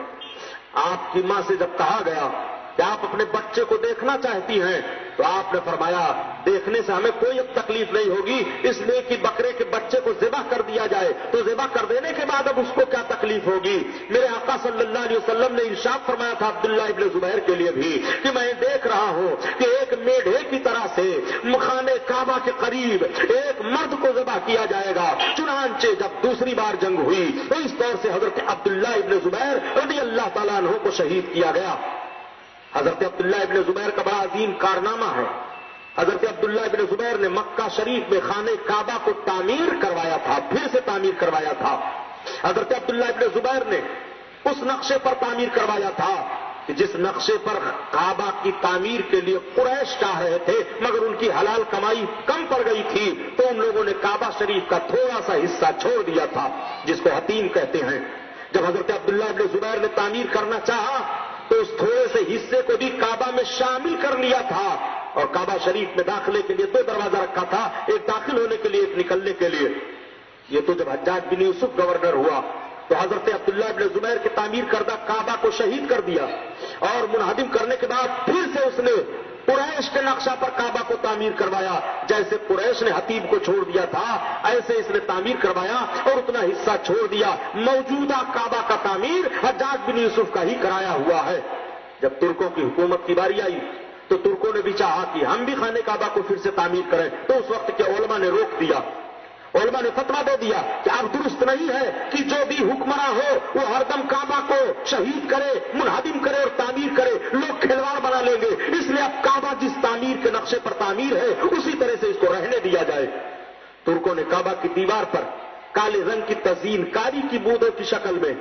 آپ کی ماں سے جب کہا گیا کہ آپ اپنے بچے کو دیکھنا چاہتی ہیں, تو آپ نے فرمایا دیکھنے سے ہمیں کوئی اب تکلیف نہیں ہوگی, اس لیے کہ بکرے کے بچے کو ذبح کر دیا جائے تو ذبح کر دینے کے بعد اب اس کو کیا تکلیف ہوگی. میرے آقا صلی اللہ علیہ وسلم نے ارشاد فرمایا تھا عبداللہ ابن زبیر کے لیے بھی کہ میں دیکھ رہا ہوں کہ ایک میڈھے کی طرح سے خانہ کعبہ کے قریب ایک مرد کو ذبح کیا جائے گا. چنانچہ جب دوسری بار جنگ ہوئی تو اس طور سے حضرت عبداللہ ابن زبیر رضی اللہ تعالیٰ عنہ کو شہید کیا گیا. حضرت عبداللہ ابن زبیر کا بڑا عظیم کارنامہ ہے. حضرت عبداللہ ابن زبیر نے مکہ شریف میں خانہ کعبہ کو تعمیر کروایا تھا, پھر سے تعمیر کروایا تھا. حضرت عبداللہ ابن زبیر نے اس نقشے پر تعمیر کروایا تھا کہ جس نقشے پر کعبہ کی تعمیر کے لیے قریش چاہ رہے تھے, مگر ان کی حلال کمائی کم پڑ گئی تھی, تو ان لوگوں نے کعبہ شریف کا تھوڑا سا حصہ چھوڑ دیا تھا, جس کو حتیم کہتے ہیں. جب حضرت عبداللہ ابن زبیر نے تعمیر کرنا چاہا تو اس تھوڑے سے حصے کو بھی کعبہ میں شامل کر لیا تھا, اور کعبہ شریف میں داخلے کے لیے 2 دروازہ رکھا تھا, ایک داخل ہونے کے لیے, ایک نکلنے کے لیے. یہ تو جب حجاج بن یوسف گورنر ہوا تو حضرت عبداللہ ابن زبیر کے تعمیر کردہ کعبہ کو شہید کر دیا, اور منہدم کرنے کے بعد پھر سے اس نے قریش کے نقشہ پر کعبہ کو تعمیر کروایا. جیسے قریش نے حتیب کو چھوڑ دیا تھا, ایسے اس نے تعمیر کروایا اور اتنا حصہ چھوڑ دیا. موجودہ کعبہ کا تعمیر حجاج بن یوسف کا ہی کرایا ہوا ہے. جب ترکوں کی حکومت کی باری آئی تو ترکوں نے بھی چاہا کہ ہم بھی خانہ کعبہ کو پھر سے تعمیر کریں, تو اس وقت کے علماء نے روک دیا. علماء نے فتویٰ دے دیا کہ اب درست نہیں ہے کہ جو بھی حکمراں ہو وہ ہر دم کعبہ کو شہید کرے, منہدم کرے اور تعمیر کرے, لوگ کھلواڑ بنا لیں گے. اس لیے اب کعبہ جس تعمیر کے نقشے پر تعمیر ہے اسی طرح سے اس کو رہنے دیا جائے. ترکوں نے کعبہ کی دیوار پر کالے رنگ کی تزئین کاری کی بودوں کی شکل میں,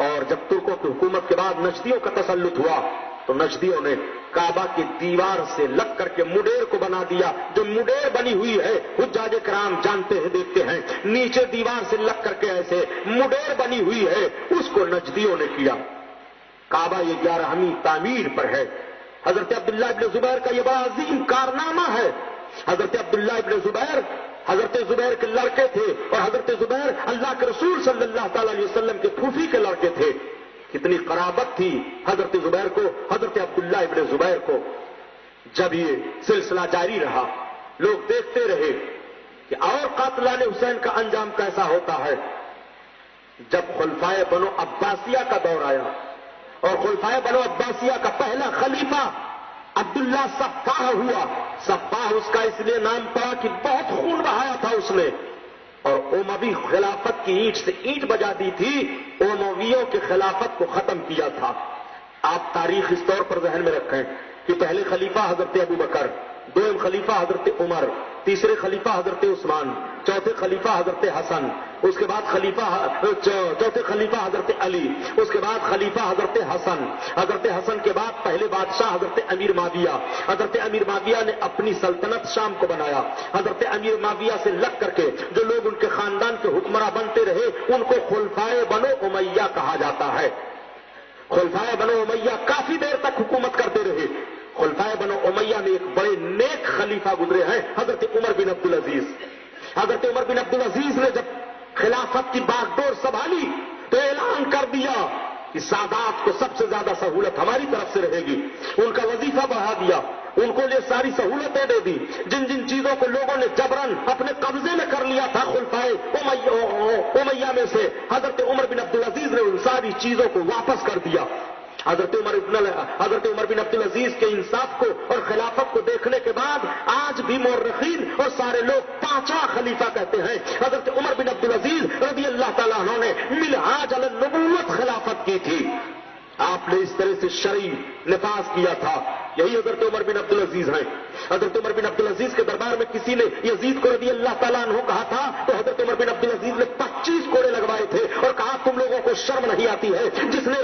اور جب ترکوں کی حکومت کے بعد نجدیوں کا تسلط ہوا تو نجدیوں نے کعبہ کی دیوار سے لگ کر کے مڈیر کو بنا دیا. جو مڈیر بنی ہوئی ہے حجاج کرام جانتے ہیں, دیکھتے ہیں, نیچے دیوار سے لگ کر کے ایسے مڈیر بنی ہوئی ہے, اس کو نجدیوں نے کیا. کعبہ یہ 11ویں تعمیر پر ہے. حضرت عبداللہ ابن زبیر کا یہ بڑا عظیم کارنامہ ہے. حضرت عبداللہ ابن زبیر حضرت زبیر کے لڑکے تھے, اور حضرت زبیر اللہ کے رسول صلی اللہ تعالی علیہ وسلم کے پھوپھی کے لڑکے تھے. کتنی قرابت تھی حضرت زبیر کو حضرت عبداللہ ابن زبیر کو. جب یہ سلسلہ جاری رہا, لوگ دیکھتے رہے کہ اور قاتلان حسین کا انجام کیسا ہوتا ہے. جب خلفائے بنو عباسیہ کا دور آیا, اور خلفائے بنو عباسیہ کا پہلا خلیفہ عبداللہ صفاح ہوا. صفاح اس کا اس لیے نام پڑا کہ بہت خون بہایا تھا اس نے, اور اموی خلافت کی اینٹ سے اینٹ بجا دی تھی، امویوں کی خلافت کو ختم کیا تھا۔ آپ تاریخ اس طور پر ذہن میں رکھیں کہ پہلے خلیفہ حضرت ابو بکر، دوم خلیفہ حضرت عمر، تیسرے خلیفہ حضرت عثمان، چوتھے خلیفہ حضرت حسن، اس کے بعد چوتھے خلیفہ حضرت علی، اس کے بعد خلیفہ حضرت حسن کے بعد پہلے بادشاہ حضرت امیر معاویہ۔ حضرت امیر معاویہ نے اپنی سلطنت شام کو بنایا۔ حضرت امیر معاویہ سے لگ کر کے جو لوگ ان کے خاندان کے حکمراں بنتے رہے ان کو خلفائے بنو امیہ کہا جاتا ہے۔ خلفائے بنو امیہ کافی دیر تک حکومت کرتے رہے۔ خلفائے بنو امیہ میں ایک بڑے نیک خلیفہ گزرے ہیں، حضرت عمر بن عبدالعزیز۔ حضرت عمر بن عبدالعزیز نے جب خلافت کی باغ ڈور سنبھالی تو اعلان کر دیا کہ سادات کو سب سے زیادہ سہولت ہماری طرف سے رہے گی۔ ان کا وظیفہ بڑھا دیا، ان کو یہ ساری سہولتیں دے دی۔ جن جن چیزوں کو لوگوں نے جبرن اپنے قبضے میں کر لیا تھا خلفائے امیہ میں سے، حضرت عمر بن عبدالعزیز نے ان ساری چیزوں کو واپس کر دیا۔ حضرت عمر بن عبدالعزیز کے انصاف کو اور خلافت کو دیکھنے کے بعد آج بھی مورخین اور سارے لوگ پانچواں خلیفہ کہتے ہیں۔ حضرت عمر بن عبدالعزیز رضی اللہ تعالیٰ عنہ نے منہاج علی النبوت خلافت کی تھی۔ آپ نے اس طرح سے شرعی نفاذ کیا تھا۔ یہی حضرت عمر بن عبدالعزیز ہیں۔ حضرت عمر بن عبدالعزیز کے دربار میں کسی نے یزید کو رضی اللہ تعالیٰ عنہ کہا تھا تو حضرت عمر بن عبدالعزیز نے 25 کوڑے لگوائے تھے اور کہا تم لوگوں کو شرم نہیں آتی ہے، جس نے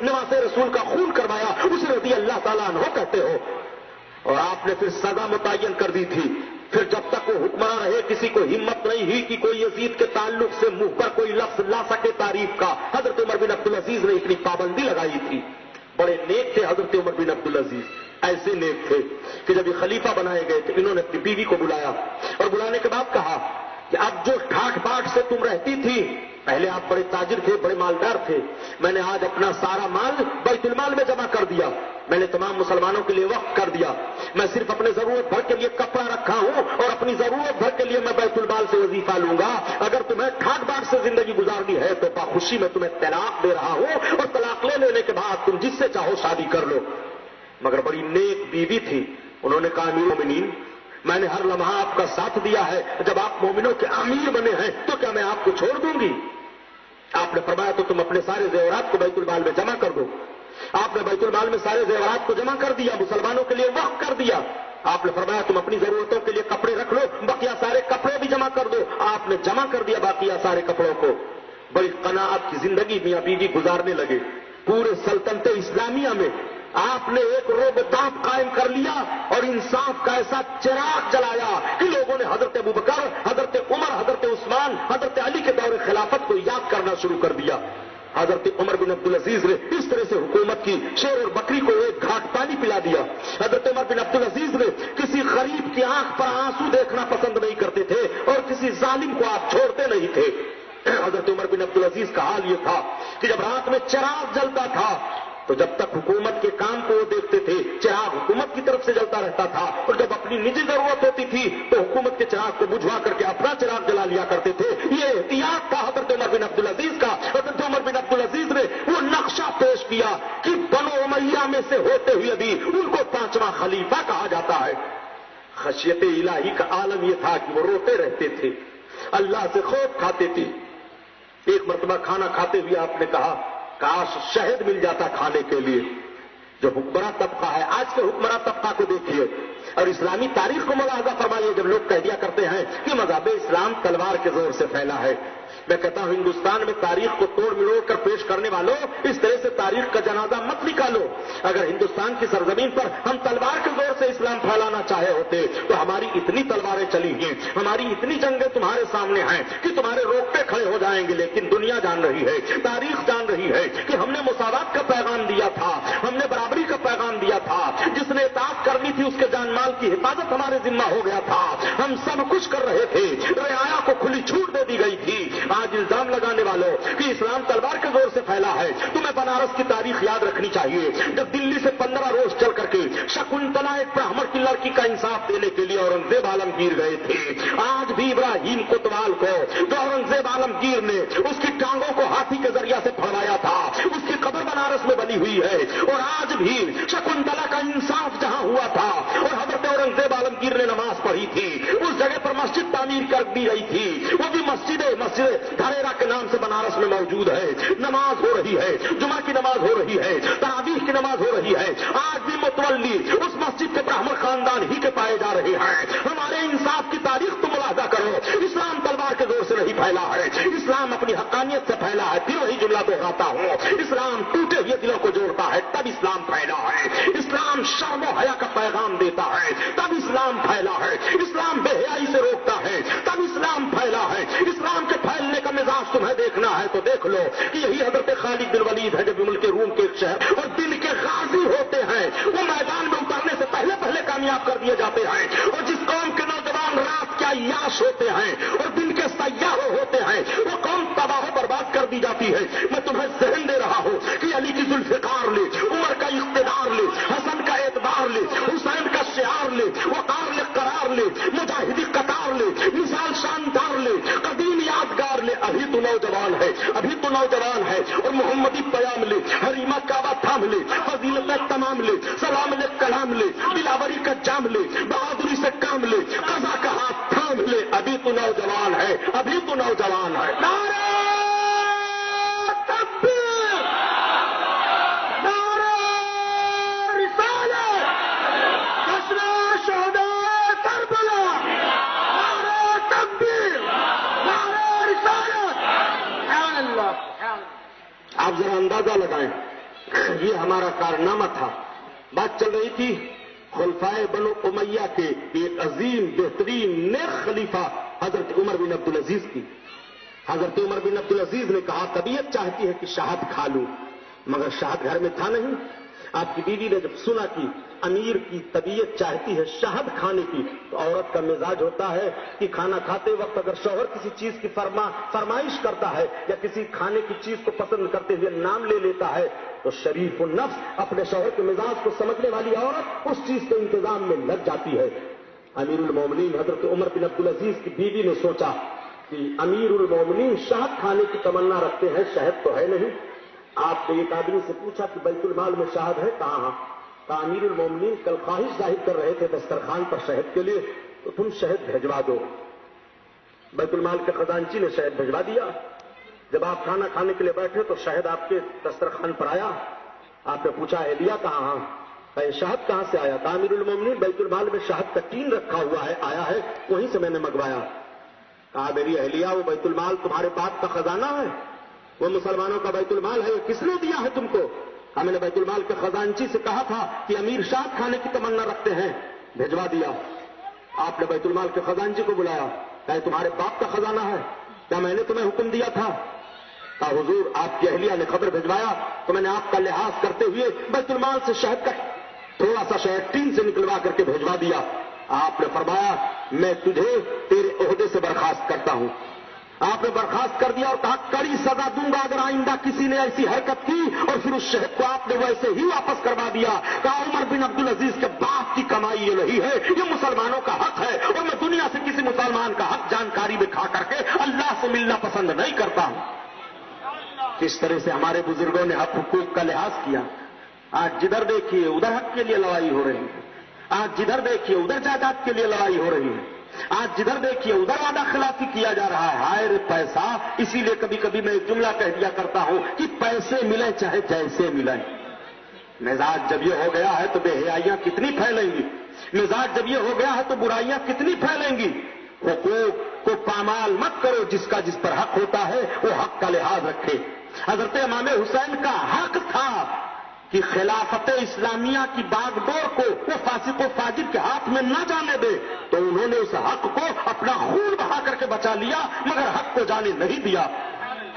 نواز رسول کا خون کروایا اسے رضی اللہ تعالیٰ عنہ کہتے ہو۔ اور آپ نے پھر سزا متعین کر دی تھی۔ پھر جب تک وہ حکمراں رہے کسی کو ہمت نہیں ہوئی کہ کوئی یزید کے تعلق سے منہ پر کوئی لفظ لا سکے تعریف کا۔ حضرت عمر بن عبدالعزیز نے اتنی پابندی لگائی تھی۔ بڑے نیک تھے حضرت عمر بن عبدالعزیز، ایسے نیک تھے کہ جب یہ خلیفہ بنائے گئے تو انہوں نے اپنی بیوی کو بلایا اور بلانے کے بعد کہا کہ اب جو ٹھاٹ باٹ سے تم رہتی تھی، پہلے آپ بڑے تاجر تھے، بڑے مالدار تھے، میں نے آج اپنا سارا مال بیت المال میں جمع کر دیا، میں نے تمام مسلمانوں کے لیے وقف کر دیا، میں صرف اپنے ضرورت بھر کے لیے کپڑا رکھا ہوں اور اپنی ضرورت بھر کے لیے میں بیت المال سے وظیفہ لوں گا۔ اگر تمہیں ٹھاٹ باٹ سے زندگی گزارنی ہے تو باخوشی میں تمہیں طلاق دے رہا ہوں اور طلاق لینے کے بعد تم جس سے چاہو شادی کر لو۔ مگر بڑی نیک بیوی تھی، انہوں نے کہا امیر مومنین، میں نے ہر لمحہ آپ کا ساتھ دیا ہے، جب آپ مومنوں کے امیر بنے ہیں تو کیا میں آپ کو چھوڑ دوں گی؟ آپ نے فرمایا تو تم اپنے سارے زیورات کو بیت المال میں جمع کر دو۔ آپ نے بیت المال میں سارے زیورات کو جمع کر دیا، مسلمانوں کے لیے وقف کر دیا۔ آپ نے فرمایا تم اپنی ضرورتوں کے لیے کپڑے رکھ لو، بقیہ سارے کپڑے بھی جمع کر دو۔ آپ نے جمع کر دیا باقیہ سارے کپڑوں کو۔ بڑی قناعت کی زندگی میاں بیوی گزارنے لگے۔ پورے سلطنت اسلامیہ میں آپ نے ایک روبداب قائم کر لیا اور انصاف کا ایسا چراغ جلایا کہ لوگوں نے حضرت ابو بکر، حضرت عمر، حضرت عثمان، حضرت علی کے دور خلافت کو یاد کرنا شروع کر دیا۔ حضرت عمر بن عبدالعزیز نے اس طرح سے حکومت کی، شیر اور بکری کو ایک گھاٹ پانی پلا دیا۔ حضرت عمر بن عبدالعزیز نے کسی غریب کی آنکھ پر آنسو دیکھنا پسند نہیں کرتے تھے اور کسی ظالم کو آپ چھوڑتے نہیں تھے۔ حضرت عمر بن عبدالعزیز کا حال یہ تھا کہ جب رات میں چراغ جلتا تھا تو جب تک حکومت کے کام کو وہ دیکھتے تھے چراغ حکومت کی طرف سے جلتا رہتا تھا، اور جب اپنی نجی ضرورت ہوتی تھی تو حکومت کے چراغ کو بجھوا کر کے اپنا چراغ جلا لیا کرتے تھے۔ یہ احتیاط تھا حضرت عمر بن عبدالعزیز کا۔ حضرت عمر بن عبدالعزیز نے وہ نقشہ پیش کیا کہ بنو امیہ میں سے ہوتے ہوئے بھی ان کو پانچواں خلیفہ کہا جاتا ہے۔ خشیت الہی کا عالم یہ تھا کہ وہ روتے رہتے تھے، اللہ سے خوف کھاتے تھے۔ ایک مرتبہ کھانا کھاتے ہوئے آپ نے کہا کاش شہد مل جاتا کھانے کے لیے۔ جو حکمراں طبقہ ہے، آج کے حکمراں طبقہ کو دیکھیے اور اسلامی تاریخ کو ملاحظہ فرمائیے۔ جب لوگ کہہ دیا کرتے ہیں کہ مذہب اسلام تلوار کے زور سے پھیلا ہے، میں کہتا ہوں ہندوستان میں تاریخ کو توڑ مروڑ کر پیش کرنے والوں اس طرح سے تاریخ کا جنازہ مت نکالو۔ اگر ہندوستان کی سرزمین پر ہم تلوار کے زور سے اسلام پھیلانا چاہے ہوتے تو ہماری اتنی تلواریں چلی ہیں، ہماری اتنی جنگیں تمہارے سامنے ہیں کہ تمہارے روکتے کھڑے ہو جائیں گے۔ لیکن دنیا جان رہی ہے، تاریخ جان رہی ہے کہ ہم نے مساوات کا پیغام دیا تھا، ہم نے برابری کا پیغام دیا تھا، جس نے اطاعت کرنی تھی اس کے جان مال کی حفاظت ہمارے ذمہ ہو گیا تھا، ہم سب کچھ کر رہے تھے، رعایا کو کھلی چھوٹ دے دی گئی تھی۔ آج الزام لگانے والوں کہ اسلام تلوار کے زور سے پھیلا ہے، تمہیں بنارس کی تاریخ یاد رکھنی چاہیے۔ جب دلی سے 15 روز چل کر کے شکنتلا ایک برہمن کی لڑکی کا انصاف دینے کے لیے اورنگزیب عالمگیر گئے تھے، آج بھی ابراہیم کوتوال کو جو اورنگزیب عالمگیر نے اس کی ٹانگوں کو ہاتھی کے ذریعہ سے پھڑوایا تھا، اس کی قبر بنارس میں بنی ہوئی ہے۔ اور آج بھی شکنتلا کا انصاف جہاں ہوا تھا اور حضرت اورنگزیب عالمگیر نے نماز پڑھی تھی، اس جگہ پر مسجد تعمیر کر دی گئی تھی وہ بھی مسجد دھریرا کے نام سے بنارس میں موجود ہے. نماز ہو رہی ہے, جمعہ کی نماز ہو رہی ہے, تراویح کی نماز ہو رہی ہے. آج بھی متولی اس مسجد کے برہمن خاندان ہی کے پائے جا رہے ہیں. ہمارے انصاف کی تاریخ تم ملاحظہ کرو, اسلام تلوار کے زور سے نہیں پھیلا ہے, اسلام اپنی حقانیت سے پھیلا ہے. پھر وہی جملہ دہراتا ہوں, اسلام ٹوٹے ہوئے دلوں کو جوڑتا ہے تب اسلام پھیلا ہے. اسلام شرم و حیا کا پیغام دیتا ہے تب اسلام پھیلا ہے. اسلام بے حیائی سے روکتا ہے تب اسلام پھیلا ہے. اسلام کے پھیلنے کا مزاج تمہیں دیکھنا ہے تو دیکھ لو کہ یہی حضرت خالد بن ولید ہے جب ملک روم کے ایک شہر اور دن کے غازی ہوتے ہیں وہ میدان میں اترنے سے پہلے کامیاب کر دیے جاتے ہیں. اور جس قوم کے نوجوان رات کے عیاش ہوتے ہیں اور دن کے سیاح ہوتے ہیں وہ قوم تباہ و برباد کر دی جاتی ہے. میں تمہیں ذہن دے رہا ہوں کہ علی کی ذوالفقار لے, عمر کا اقتدار لے, حسن کا اعتبار لے, حسین کا شعار لے, وقار لے, قرار لے, مجاہدی قطار لے, مثال شاندار لے, قدیم یادگار لے. ابھی تو نوجوان ہے, ابھی تو نوجوان ہے اور محمدی پیام لے, حریمہ کعبہ تھام لے, فضیلت تمام لے, سلام لے, کلام لے, دلاوری کا جام لے, بہادری سے کام لے, قضا کا ہاتھ تھام لے. ابھی تو نوجوان ہے, ابھی تو نوجوان ہے. نعرہ تکبیر, نعرہ رسالت, جشن شہداء کربلا, نعرہ تکبیر, نعرہ رسالت. سبحان اللہ. آپ ذرا اندازہ لگائیں, یہ ہمارا کارنامہ تھا. بات چل رہی تھی خلفائے بنو امیہ کے ایک عظیم بہترین نیک خلیفہ حضرت عمر بن عبدالعزیز کی. حضرت عمر بن عبدالعزیز نے کہا طبیعت چاہتی ہے کہ شہد کھا لوں, مگر شہد گھر میں تھا نہیں. آپ کی بیوی نے جب سنا کہ امیر کی طبیعت چاہتی ہے شہد کھانے کی تو عورت کا مزاج ہوتا ہے کہ کھانا کھاتے وقت اگر شوہر کسی چیز کی فرمائش کرتا ہے یا کسی کھانے کی چیز کو پسند کرتے ہوئے نام لے لیتا ہے تو شریف النفس اپنے شوہر کے مزاج کو سمجھنے والی عورت اس چیز کے انتظام میں لگ جاتی ہے. امیر المومنین حضرت عمر بن عبدالعزیز کی بیوی نے سوچا کہ امیر المومنین شہد کھانے کی تمنا رکھتے ہیں, شہد تو ہے نہیں. آپ نے ایک آدمی سے پوچھا کہ بیت المال میں شہد ہے کہاں؟ کہا امیر المومنین کل خواہش ظاہر کر رہے تھے دسترخوان پر شہد کے لیے تو تم شہد بھجوا دو. بیت المال کے خزانچی نے شہد بھجوا دیا. جب آپ کھانا کھانے کے لیے بیٹھے تو شہد آپ کے دسترخوان پر آیا. آپ نے پوچھا اہلیہ کہاں؟ شہد کہاں سے آیا؟ کہا امیر المومنین بیت المال میں شہد کا ٹین رکھا ہوا ہے, آیا ہے, وہیں سے میں نے منگوایا. کہا میری اہلیہ وہ بیت المال تمہارے باپ کا خزانہ ہے, وہ مسلمانوں کا بیت المال ہے, وہ کس نے دیا ہے تم کو؟ کہا میں نے بیت المال کے خزانچی سے کہا تھا کہ امیر شہد کھانے کی تمنا رکھتے ہیں, بھجوا دیا. آپ نے بیت المال کے خزانچی کو بلایا, کہا تمہارے باپ کا خزانہ ہے, کیا میں نے تمہیں حکم دیا تھا؟ کہا حضور آپ کی اہلیہ نے خبر بھجوایا تو میں نے آپ کا لحاظ کرتے ہوئے بیت المال سے شہد کا تھوڑا سا شہد ٹین سے نکلوا کر کے بھجوا دیا. آپ نے فرمایا میں تجھے تیرے عہدے سے برخاست کرتا ہوں. آپ نے برخاست کر دیا اور کہا کڑی سزا دوں گا اگر آئندہ کسی نے ایسی حرکت کی, اور پھر اس شہد کو آپ نے ویسے ہی واپس کروا دیا. کہا عمر بن عبدالعزیز کے باپ کی کمائی یہ نہیں ہے, یہ مسلمانوں کا حق ہے, اور میں دنیا سے کسی مسلمان کا حق جانکاری میں کھا کر کے اللہ سے ملنا پسند نہیں کرتا ہوں. کس طرح سے ہمارے بزرگوں نے حق حقوق کا لحاظ کیا. آج جدھر دیکھیے ادھر حق کے لیے لڑائی ہو رہی ہے, آج جدھر دیکھیے ادھر جائیداد کے لیے لڑائی ہو رہی ہے, آج جدھر دیکھیے ادھر وعدہ خلافی کیا جا رہا ہے. ہائے رے پیسہ. اسی لیے کبھی کبھی میں ایک جملہ کہہ دیا کرتا ہوں کہ پیسے ملیں چاہے جیسے ملیں, مزاج جب یہ ہو گیا ہے تو بے حیائیاں کتنی پھیلیں گی, مزاج جب یہ ہو گیا ہے تو برائیاں کتنی پھیلیں گی. حقوق کو پامال مت کرو, جس کا جس پر حق ہوتا ہے وہ حق کا لحاظ رکھے. حضرت امام حسین کا حق تھا کہ خلافت اسلامیہ کی باغ ڈور کو وہ فاسق و فاجر کے ہاتھ میں نہ جانے دے, تو انہوں نے اس حق کو اپنا خون بہا کر کے بچا لیا, مگر حق کو جانے نہیں دیا.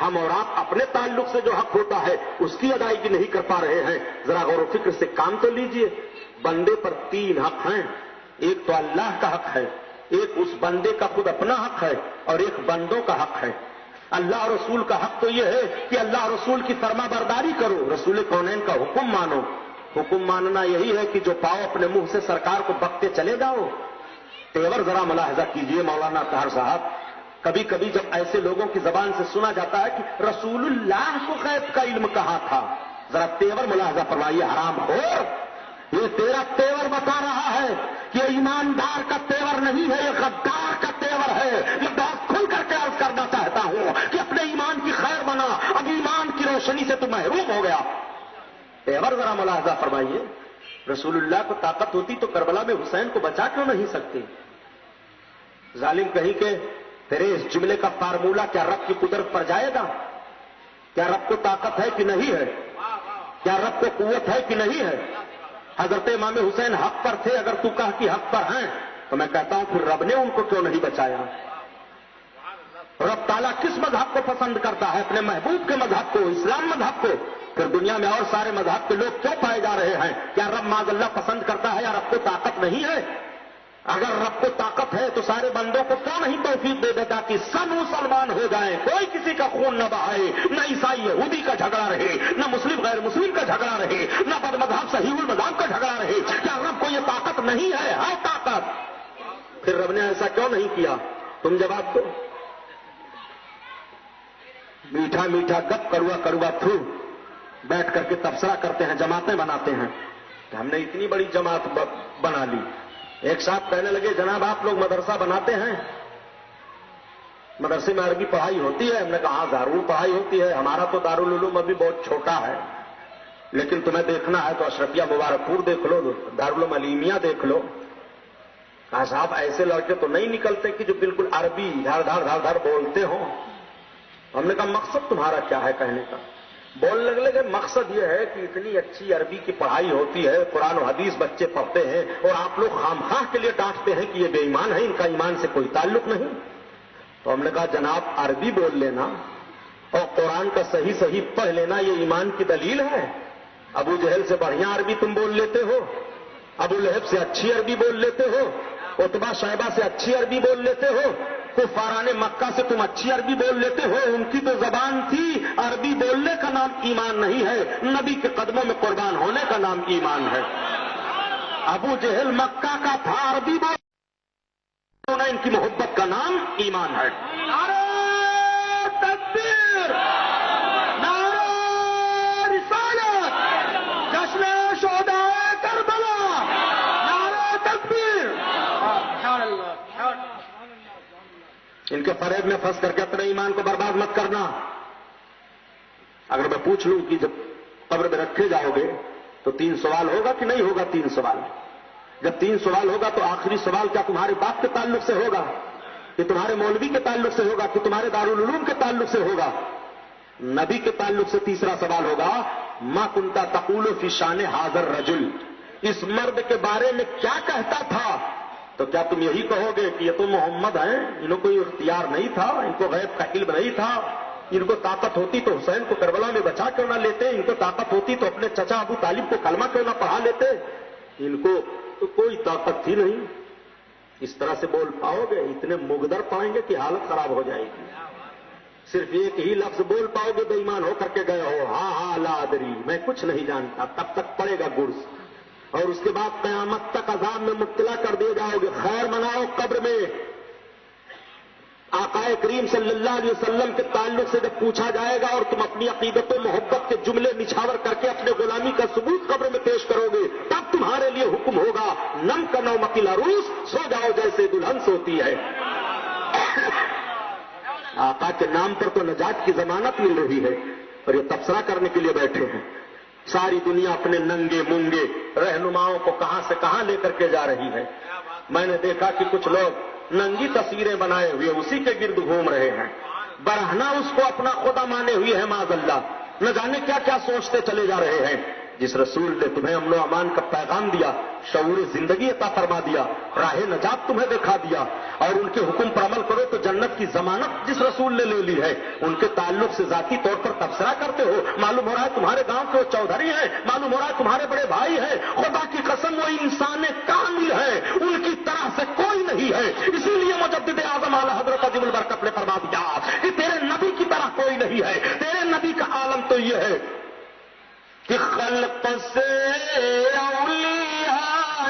ہم اور آپ اپنے تعلق سے جو حق ہوتا ہے اس کی ادائیگی نہیں کر پا رہے ہیں. ذرا غور و فکر سے کام تو لیجئے. بندے پر 3 حق ہیں, ایک تو اللہ کا حق ہے, ایک اس بندے کا خود اپنا حق ہے, اور ایک بندوں کا حق ہے. اللہ اور رسول کا حق تو یہ ہے کہ اللہ رسول کی فرما برداری کرو, رسول کونین کا حکم مانو. حکم ماننا یہی ہے کہ جو پاؤ اپنے منہ سے سرکار کو بکتے چلے جاؤ. تیور ذرا ملاحظہ کیجئے مولانا طاہر صاحب, کبھی کبھی جب ایسے لوگوں کی زبان سے سنا جاتا ہے کہ رسول اللہ کو غیب کا علم کہاں تھا, ذرا تیور ملاحظہ فرمائیے. حرام ہو, یہ تیرا تیور بتا رہا ہے کہ یہ ایماندار کا تیور نہیں ہے، یہ غدار کا تیور ہے۔ میں بہت کھل کر کے عرض کرنا چاہتا ہوں کہ اپنے ایمان کی خیر بنا، اب ایمان کی روشنی سے تو محروم ہو گیا۔ تیور ذرا ملاحظہ فرمائیے، رسول اللہ کو طاقت ہوتی تو کربلا میں حسین کو بچا کیوں نہیں سکتی؟ ظالم کہیں کہ تیرے اس جملے کا فارمولہ کیا رب کی قدرت پر جائے گا؟ کیا رب کو طاقت ہے کہ نہیں ہے؟ کیا رب کو قوت ہے کہ نہیں ہے؟ حضرت امام حسین حق پر تھے، اگر تو کہا کہ حق پر ہیں تو میں کہتا ہوں پھر رب نے ان کو کیوں نہیں بچایا؟ رب تعالیٰ کس مذہب کو پسند کرتا ہے؟ اپنے محبوب کے مذہب کو، اسلام مذہب کو۔ پھر دنیا میں اور سارے مذہب کے لوگ کیوں پائے جا رہے ہیں؟ کیا رب معاذ اللہ پسند کرتا ہے یا رب کو طاقت نہیں ہے؟ اگر رب کو طاقت ہے تو سارے بندوں کو کیوں نہیں توفیق دے دیتا کہ سب مسلمان ہو جائیں، کوئی کسی کا خون نہ بہائے، نہ عیسائی یہودی کا جھگڑا رہے، نہ مسلم غیر مسلم کا جھگڑا رہے، نہ بد مذہب صحیح المذہب کا جھگڑا رہے؟ کیا رب کو یہ طاقت نہیں ہے؟ ہے طاقت۔ پھر رب نے ایسا کیوں نہیں کیا؟ تم جواب دو۔ میٹھا میٹھا گپ، کڑوا کڑوا تھو، بیٹھ کر کے تبصرہ کرتے ہیں، جماعتیں بناتے ہیں کہ ہم نے اتنی بڑی جماعت بنا لی۔ ایک صاحب کہنے لگے جناب آپ لوگ مدرسہ بناتے ہیں، مدرسے میں عربی پڑھائی ہوتی ہے؟ ہم نے کہا ضرور پڑھائی ہوتی ہے، ہمارا تو دارالعلوم ابھی بہت چھوٹا ہے، لیکن تمہیں دیکھنا ہے تو اشرفیہ مبارک پور دیکھ لو، دارالعلوم علیمیہ دیکھ لو۔ کہا صاحب ایسے لڑکے تو نہیں نکلتے کہ جو بالکل عربی دھڑ دھڑ دھڑ دھڑ بولتے ہوں۔ ہم نے کہا مقصد تمہارا کیا ہے کہنے کا؟ بولنے لگے مقصد یہ ہے کہ اتنی اچھی عربی کی پڑھائی ہوتی ہے، قرآن و حدیث بچے پڑھتے ہیں، اور آپ لوگ خام خواہ کے لیے ڈانٹتے ہیں کہ یہ بے ایمان ہے، ان کا ایمان سے کوئی تعلق نہیں۔ تو ہم نے کہا جناب عربی بول لینا اور قرآن کا صحیح صحیح پڑھ لینا یہ ایمان کی دلیل ہے؟ ابو جہل سے بڑھیا عربی تم بول لیتے ہو، ابو لہب سے اچھی عربی بول لیتے ہو، عتبہ شیبہ سے اچھی عربی بول لیتے ہو، کفاران مکہ سے تم اچھی عربی بول لیتے ہو، ان کی تو زبان تھی۔ عربی بولنے کا نام ایمان نہیں ہے، نبی کے قدموں میں قربان ہونے کا نام ایمان ہے۔ ابو جہل مکہ کا تھا، عربی بولنا ان کی محبت کا نام ایمان ہے۔ نعرہ تکبیر، نعرہ رسالت، جشن شہدائے کربلا، نعرہ تکبیر۔ ان کے فریب میں پھنس کر کے اپنے ایمان کو برباد مت کرنا۔ اگر میں پوچھ لوں کہ جب قبر میں رکھے جاؤ گے تو 3 سوال ہوگا کہ نہیں ہوگا؟ 3 سوال۔ جب 3 سوال ہوگا تو آخری سوال کیا تمہارے باپ کے تعلق سے ہوگا، کہ تمہارے مولوی کے تعلق سے ہوگا، کہ تمہارے دارالعلوم کے تعلق سے ہوگا؟ نبی کے تعلق سے تیسرا سوال ہوگا ما کنت تقول فی شان حاضر رجل، اس مرد کے بارے میں کیا کہتا تھا؟ تو کیا تم یہی کہو گے کہ یہ تو محمد ہیں، انہوں کو اختیار نہیں تھا، ان کو غیب کا علم نہیں تھا، ان کو طاقت ہوتی تو حسین کو کربلا میں بچا کیوں نہ لیتے، ان کو طاقت ہوتی تو اپنے چچا ابو طالب کو کلمہ کیوں نہ پڑھا لیتے، ان کو تو کوئی طاقت تھی نہیں۔ اس طرح سے بول پاؤ گے؟ اتنے مقدر پائیں گے کہ حالت خراب ہو جائے گی۔ صرف ایک ہی لفظ بول پاؤ گے بے ایمان ہو کر کے گئے ہو، ہاں ہاں لا ادری، میں کچھ نہیں جانتا، تب تک پڑے گا گرز، اور اس کے بعد قیامت تک عذاب میں مبتلا کر دیے جاؤ گے۔ خیر مناؤ قبر میں۔ آقا کریم صلی اللہ علیہ وسلم کے تعلق سے جب پوچھا جائے گا اور تم اپنی عقیدت و محبت کے جملے نچھاور کر کے اپنے غلامی کا ثبوت قبر میں پیش کرو گے، تب تمہارے لیے حکم ہوگا نم کا نو مکل عروس، سو جاؤ جیسے دلہن سوتی ہے۔ آقا کے نام پر تو نجات کی ضمانت مل رہی ہے، اور یہ تبصرہ کرنے کے لیے بیٹھے ہیں۔ ساری دنیا اپنے ننگے مونگے رہنماؤں کو کہاں سے کہاں لے کر کے جا رہی ہے۔ میں نے دیکھا کہ کچھ لوگ ننگی تصویریں بنائے ہوئے اسی کے گرد گھوم رہے ہیں، برہنہ اس کو اپنا خدا مانے ہوئے ہیں، معاذ اللہ، نہ جانے کیا کیا سوچتے چلے جا رہے ہیں۔ جس رسول نے تمہیں امن و امان کا پیغام دیا، شعور زندگی عطا فرما دیا، راہ نجات تمہیں دکھا دیا، اور ان کے حکم پر عمل کرو تو جنت کی ضمانت جس رسول نے لے لی ہے، ان کے تعلق سے ذاتی طور پر تبصرہ کرتے ہو۔ معلوم ہو رہا ہے تمہارے گاؤں کے وہ چودھری ہیں، معلوم ہو رہا ہے تمہارے بڑے بھائی ہیں، خدا کی قسم وہ انسان کامل ہے، ان کی طرح سے کوئی نہیں ہے۔ اسی لیے مجدد اعظم اعلی حضرت عظیم البرکت نے فرما دیا کہ تیرے نبی کی طرح کوئی نہیں ہے۔ تیرے نبی کا عالم تو یہ ہے کہ خلق سے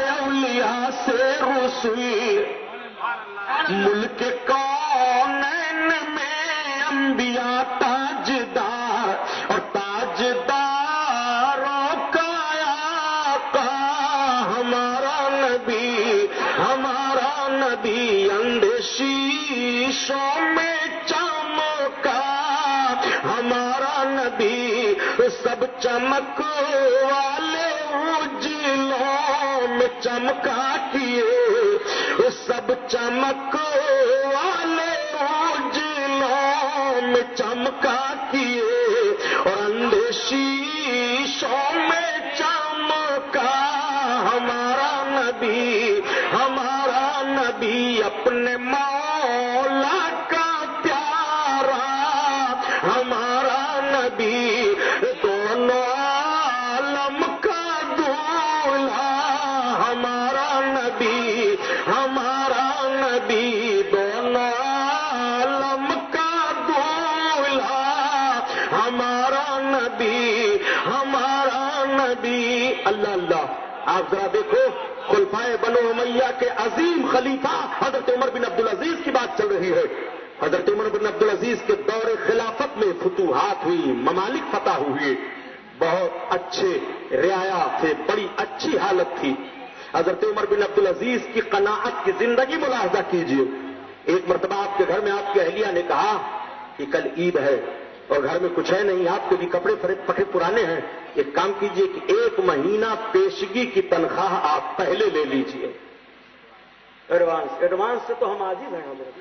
اولیاء سے رسول، ملک کونین میں انبیاء تاجدار، اور تاجداروں کا آقا ہمارا نبی ہمارا نبی اندیشیشوں میں چمکا ہمارا نبی سب چمک والے اجلوں میں چمکا کیے سب چمک والے اجلوں میں چمکا کیے اور اندیشیشوں میں چمکا ہمارا نبی اپنے مولا کا پیارا ہمارا نبی دونوں عالم کا دولہا ہمارا نبی دونوں عالم کا دولہا ہمارا نبی اللہ اللہ۔ آپ ذرا دیکھو خلفائے بنو امیہ کے عظیم خلیفہ حضرت عمر بن عبدالعزیز کی بات چل رہی ہے۔ حضرت عمر بن عبدالعزیز کے دور خلافت میں فتوحات ہوئی، ممالک فتح ہوئے، بہت اچھے رعایا تھے، بڑی اچھی حالت تھی۔ حضرت عمر بن عبدالعزیز کی قناعت کی زندگی ملاحظہ کیجیے۔ ایک مرتبہ آپ کے گھر میں آپ کی اہلیہ نے کہا کہ کل عید ہے اور گھر میں کچھ ہے نہیں، آپ کے بھی کپڑے پھٹے پرانے ہیں، ایک کام کیجئے کہ 1 مہینہ پیشگی کی تنخواہ آپ پہلے لے لیجئے۔ ایڈوانس سے تو ہم عاجز ہیں حضرت۔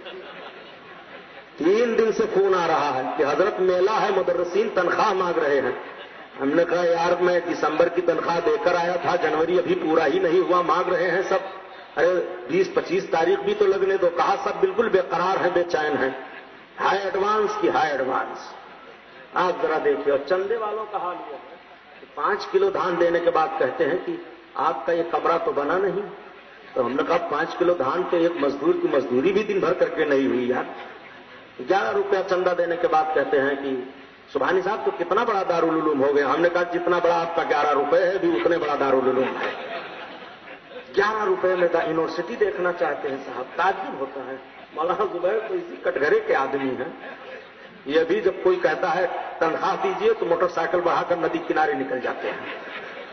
3 دن سے فون آ رہا ہے کہ حضرت میلہ ہے، مدرسین تنخواہ مانگ رہے ہیں۔ ہم نے کہا یار میں دسمبر کی تنخواہ دے کر آیا تھا، جنوری ابھی پورا ہی نہیں ہوا، مانگ رہے ہیں سب۔ ارے 20-25 تاریخ بھی تو لگنے دو۔ کہا سب بالکل بے قرار ہیں، بے چین ہیں، ہائی ایڈوانس۔ آپ ذرا دیکھیے، اور چندے والوں کا حال یہ ہے کہ 5 کلو دھان دینے کے بعد کہتے ہیں کہ آپ کا یہ کمرہ تو بنا نہیں۔ تو ہم نے کہا 5 کلو دھان تو ایک مزدور کی مزدوری بھی دن بھر کر کے نہیں ہوئی یار۔ 11 روپیہ چندہ دینے کے بعد کہتے ہیں کہ سبحانی صاحب تو کتنا بڑا دارالعلوم ہو گیا۔ ہم نے کہا جتنا بڑا آپ کا 11 روپے ہے بھی اتنے بڑا دارالعلوم ہے۔ 11 روپے میں یونیورسٹی دیکھنا چاہتے ہیں صاحب، تعجب ہوتا ہے۔ مولانا زبیر تو اسی کٹگرے کے آدمی ہیں۔ یہ بھی جب کوئی کہتا ہے تنخواہ دیجیے تو موٹر سائیکل بڑھا کر ندی کنارے نکل جاتے ہیں۔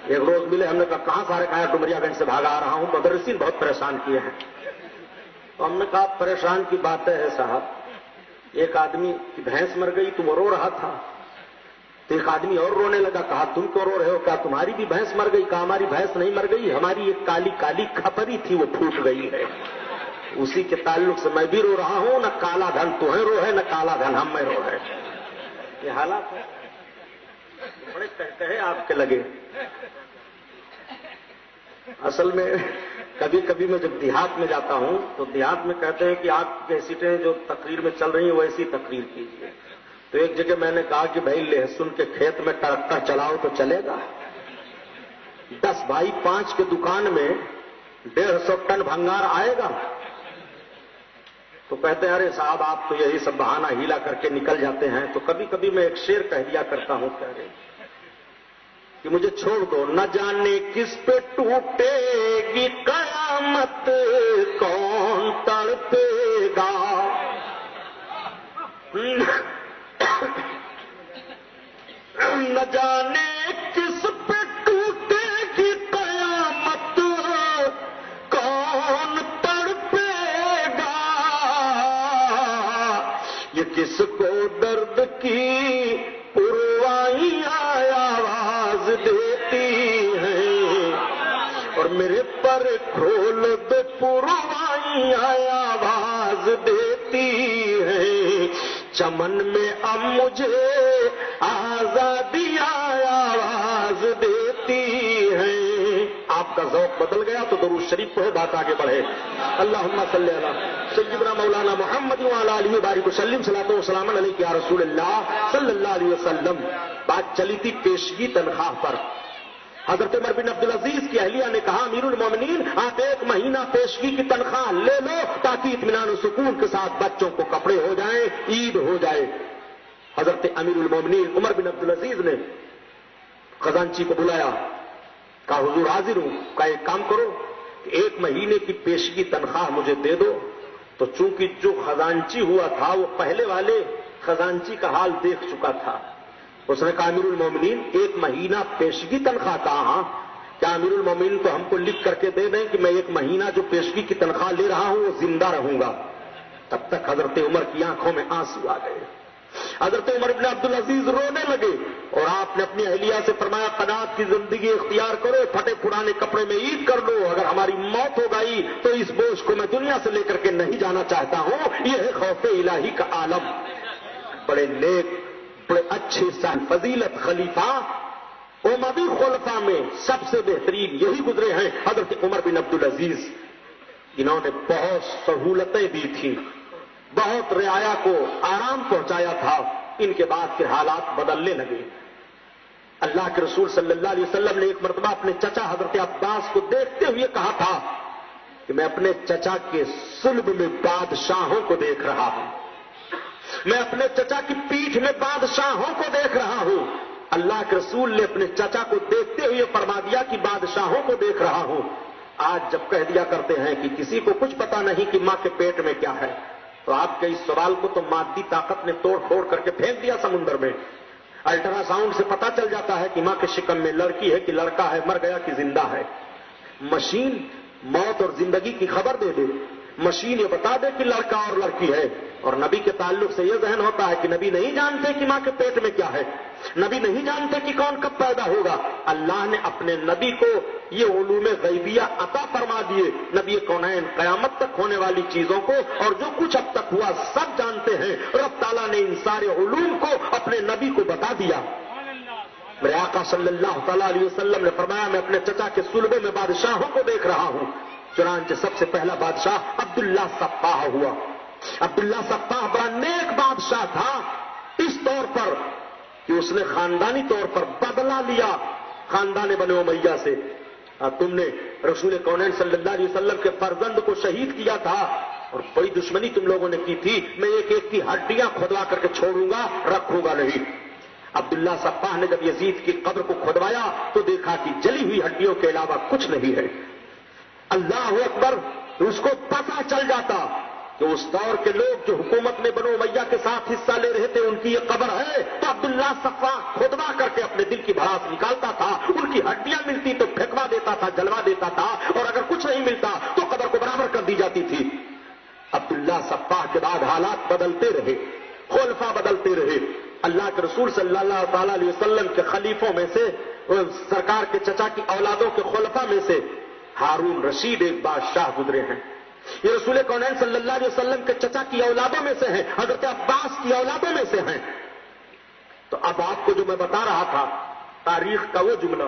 ایک روز ملے، ہم نے کہا کہاں سارے کہا ڈمریا گنج سے بھاگا آ رہا ہوں، مدرسین بہت پریشان کیے ہیں۔ تو ہم نے کہا پریشان کی باتیں ہے صاحب، ایک آدمی کی بھینس مر گئی تو وہ رو رہا تھا، تو ایک آدمی اور رونے لگا۔ کہا تم کیوں رو رہے ہو؟ کہا تمہاری بھی بھینس مر گئی؟ کہا ہماری بھینس نہیں مر گئی، ہماری ایک کالی کالی کھپری تھی وہ پھوٹ گئی ہے، اسی کے تعلق سے میں بھی رو رہا ہوں۔ نہ کالا دھن تمہیں رو ہے، نہ کالا دھن ہم میں رو ہے۔ یہ حالات ہے، بڑے کہے آپ کے لگے۔ اصل میں کبھی کبھی میں جب دیہات میں جاتا ہوں تو دیہات میں کہتے ہیں کہ آپ کی سیٹیں جو تقریر میں چل رہی ہیں ویسی تقریر کیجیے۔ تو ایک جگہ میں نے کہا کہ بھائی لہسن کے کھیت میں ٹریکٹر چلاؤ تو چلے گا؟ 10 بائی 5 کے دکان میں 150 ٹن بھنگار آئے گا؟ تو کہتے ہیں ارے صاحب آپ تو یہی سب بہانہ ہیلا کر کے نکل جاتے ہیں۔ تو کبھی کبھی میں ایک شعر کہہ دیا کرتا ہوں کہ مجھے چھوڑ دو، نہ جانے کس پہ ٹوٹے گی قیامت، کون تڑپے گا، نہ جانے کس پہ ٹوٹے گی قیامت، کون تڑپے گا، یہ کس کو درد کی پروائیاں آواز دیتی ہیں، اور میرے پر کھول دو پروائیاں آواز دیتی ہیں، چمن میں اب مجھے آزادیاں آواز دیتی ہیں۔ آپ کا ذوق بدل گیا تو درود شریف پڑھے، بات آگے بڑھے۔ اللہم صلی علی سیدنا مولانا محمد وعلی آلہ وبارک وسلم، صلاۃ و سلام علیک یا رسول اللہ صلی اللہ علیہ وسلم۔ بات چلی تھی پیشگی تنخواہ پر۔ حضرت عمر بن عبدالعزیز کی اہلیہ نے کہا امیر المومنین آپ 1 مہینہ پیشگی کی تنخواہ لے لو تاکہ اطمینان و سکون کے ساتھ بچوں کو کپڑے ہو جائیں، عید ہو جائے۔ حضرت امیر المومنین عمر بن عبدالعزیز نے خزانچی کو بلایا، کہا حضور حاضر ہوں، کہا ایک کام کرو کہ 1 مہینے کی پیشگی تنخواہ مجھے دے دو۔ تو چونکہ جو خزانچی ہوا تھا وہ پہلے والے خزانچی کا حال دیکھ چکا تھا، اس نے کہا امیر المومنین 1 مہینہ پیشگی تنخواہ کہاں؟ کیا امیر المومنین کو ہم کو لکھ کر کے دے دیں کہ میں 1 مہینہ جو پیشگی کی تنخواہ لے رہا ہوں وہ زندہ رہوں گا؟ تب تک حضرت عمر کی آنکھوں میں آنسو آ گئے. حضرت عمر بن عبدالعزیز رونے لگے اور آپ نے اپنی اہلیہ سے فرمایا قناعت کی زندگی اختیار کرو، پھٹے پرانے کپڑے میں عید کر لو، اگر ہماری موت ہو گئی تو اس بوجھ کو میں دنیا سے لے کر کے نہیں جانا چاہتا ہوں. یہ ہے خوف الہی کا عالم. بڑے نیک، بڑے اچھے صاحب فضیلت خلیفہ اموی خلفاء میں سب سے بہترین یہی گزرے ہیں حضرت عمر بن عبدالعزیز. انہوں نے بہت سہولتیں دی تھیں، بہت رعایا کو آرام پہنچایا تھا. ان کے بعد پھر حالات بدلنے لگے. اللہ کے رسول صلی اللہ علیہ وسلم نے ایک مرتبہ اپنے چچا حضرت عباس کو دیکھتے ہوئے کہا تھا کہ میں اپنے چچا کے صلب میں بادشاہوں کو دیکھ رہا ہوں، میں اپنے چچا کی پیٹھ میں بادشاہوں کو دیکھ رہا ہوں. اللہ کے رسول نے اپنے چچا کو دیکھتے ہوئے فرما دیا کہ بادشاہوں کو دیکھ رہا ہوں. آج جب کہہ دیا کرتے ہیں کہ کسی کو کچھ پتا نہیں کہ ماں کے پیٹ میں کیا ہے، تو آپ کے اس سوال کو تو مادی طاقت نے توڑ پھوڑ کر کے پھینک دیا سمندر میں. الٹرا ساؤنڈ سے پتا چل جاتا ہے کہ ماں کے شکم میں لڑکی ہے کہ لڑکا ہے، مر گیا کہ زندہ ہے. مشین موت اور زندگی کی خبر دے دے، مشین یہ بتا دے کہ لڑکا اور لڑکی ہے. اور نبی کے تعلق سے یہ ذہن ہوتا ہے کہ نبی نہیں جانتے کہ ماں کے پیٹ میں کیا ہے، نبی نہیں جانتے کہ کون کب پیدا ہوگا. اللہ نے اپنے نبی کو یہ علوم غیبیہ عطا فرما دیے. نبی کونین قیامت تک ہونے والی چیزوں کو اور جو کچھ اب تک ہوا سب جانتے ہیں. رب تعالیٰ نے ان سارے علوم کو اپنے نبی کو بتا دیا. میرے آقا صلی اللہ تعالیٰ علیہ وسلم نے فرمایا میں اپنے چچا کے صلبے میں بادشاہوں کو دیکھ رہا ہوں. چنانچہ سب سے پہلا بادشاہ عبداللہ صفاح ہوا. عبداللہ صفاح بڑا نیک بادشاہ تھا اس طور پر کہ اس نے خاندانی طور پر بدلہ لیا خاندان بنو امیہ سے. تم نے رسول کونین صلی اللہ علیہ وسلم کے فرزند کو شہید کیا تھا اور بڑی دشمنی تم لوگوں نے کی تھی. میں ایک ایک کی ہڈیاں کھودوا کر کے چھوڑوں گا، رکھوں گا نہیں. عبداللہ صفاح نے جب یزید کی قبر کو کھودوایا تو دیکھا کہ جلی ہوئی ہڈیوں کے علاوہ کچھ نہیں ہے. اللہ اکبر. اس کو پتہ چل جاتا کہ اس دور کے لوگ جو حکومت میں بنو امیہ کے ساتھ حصہ لے رہے تھے ان کی یہ قبر ہے، تو عبداللہ صفاح کھودوا کر کے اپنے دل کی بھڑاس نکالتا تھا. ان کی ہڈیاں ملتی تو پھینکوا دیتا تھا، جلوا دیتا تھا، اور اگر کچھ نہیں ملتا تو قبر کو برابر کر دی جاتی تھی. عبداللہ صفاح کے بعد حالات بدلتے رہے، خلفاء بدلتے رہے. اللہ کے رسول صلی اللہ تعالی علیہ وسلم کے خلیفوں میں سے، سرکار کے چچا کی اولادوں کے خلفاء میں سے ہارون رشید ایک بادشاہ گزرے ہیں. یہ رسول کونین صلی اللہ علیہ وسلم کے چچا کی اولادوں میں سے ہیں، حضرت عباس کی اولادوں میں سے ہیں. تو اب آپ کو جو میں بتا رہا تھا تاریخ کا وہ جملہ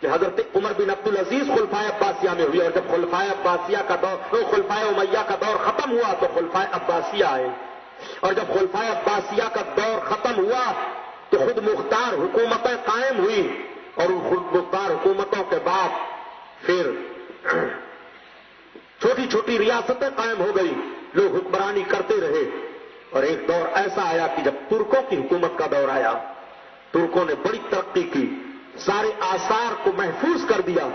کہ حضرت عمر بن عبدالعزیز خلفائے عباسیہ میں ہوئی، اور جب خلفائے عباسیہ کا دور، خلفائے امیہ کا دور ختم ہوا تو خلفائے عباسیہ آئے. اور جب خلفائے عباسیہ کا دور ختم ہوا تو خود مختار حکومتیں قائم ہوئی، اور ان خود مختار حکومتوں کے بعد پھر چھوٹی چھوٹی ریاستیں قائم ہو گئی، لوگ حکمرانی کرتے رہے. اور ایک دور ایسا آیا کہ جب ترکوں کی حکومت کا دور آیا، ترکوں نے بڑی ترقی کی، سارے آثار کو محفوظ کر دیا،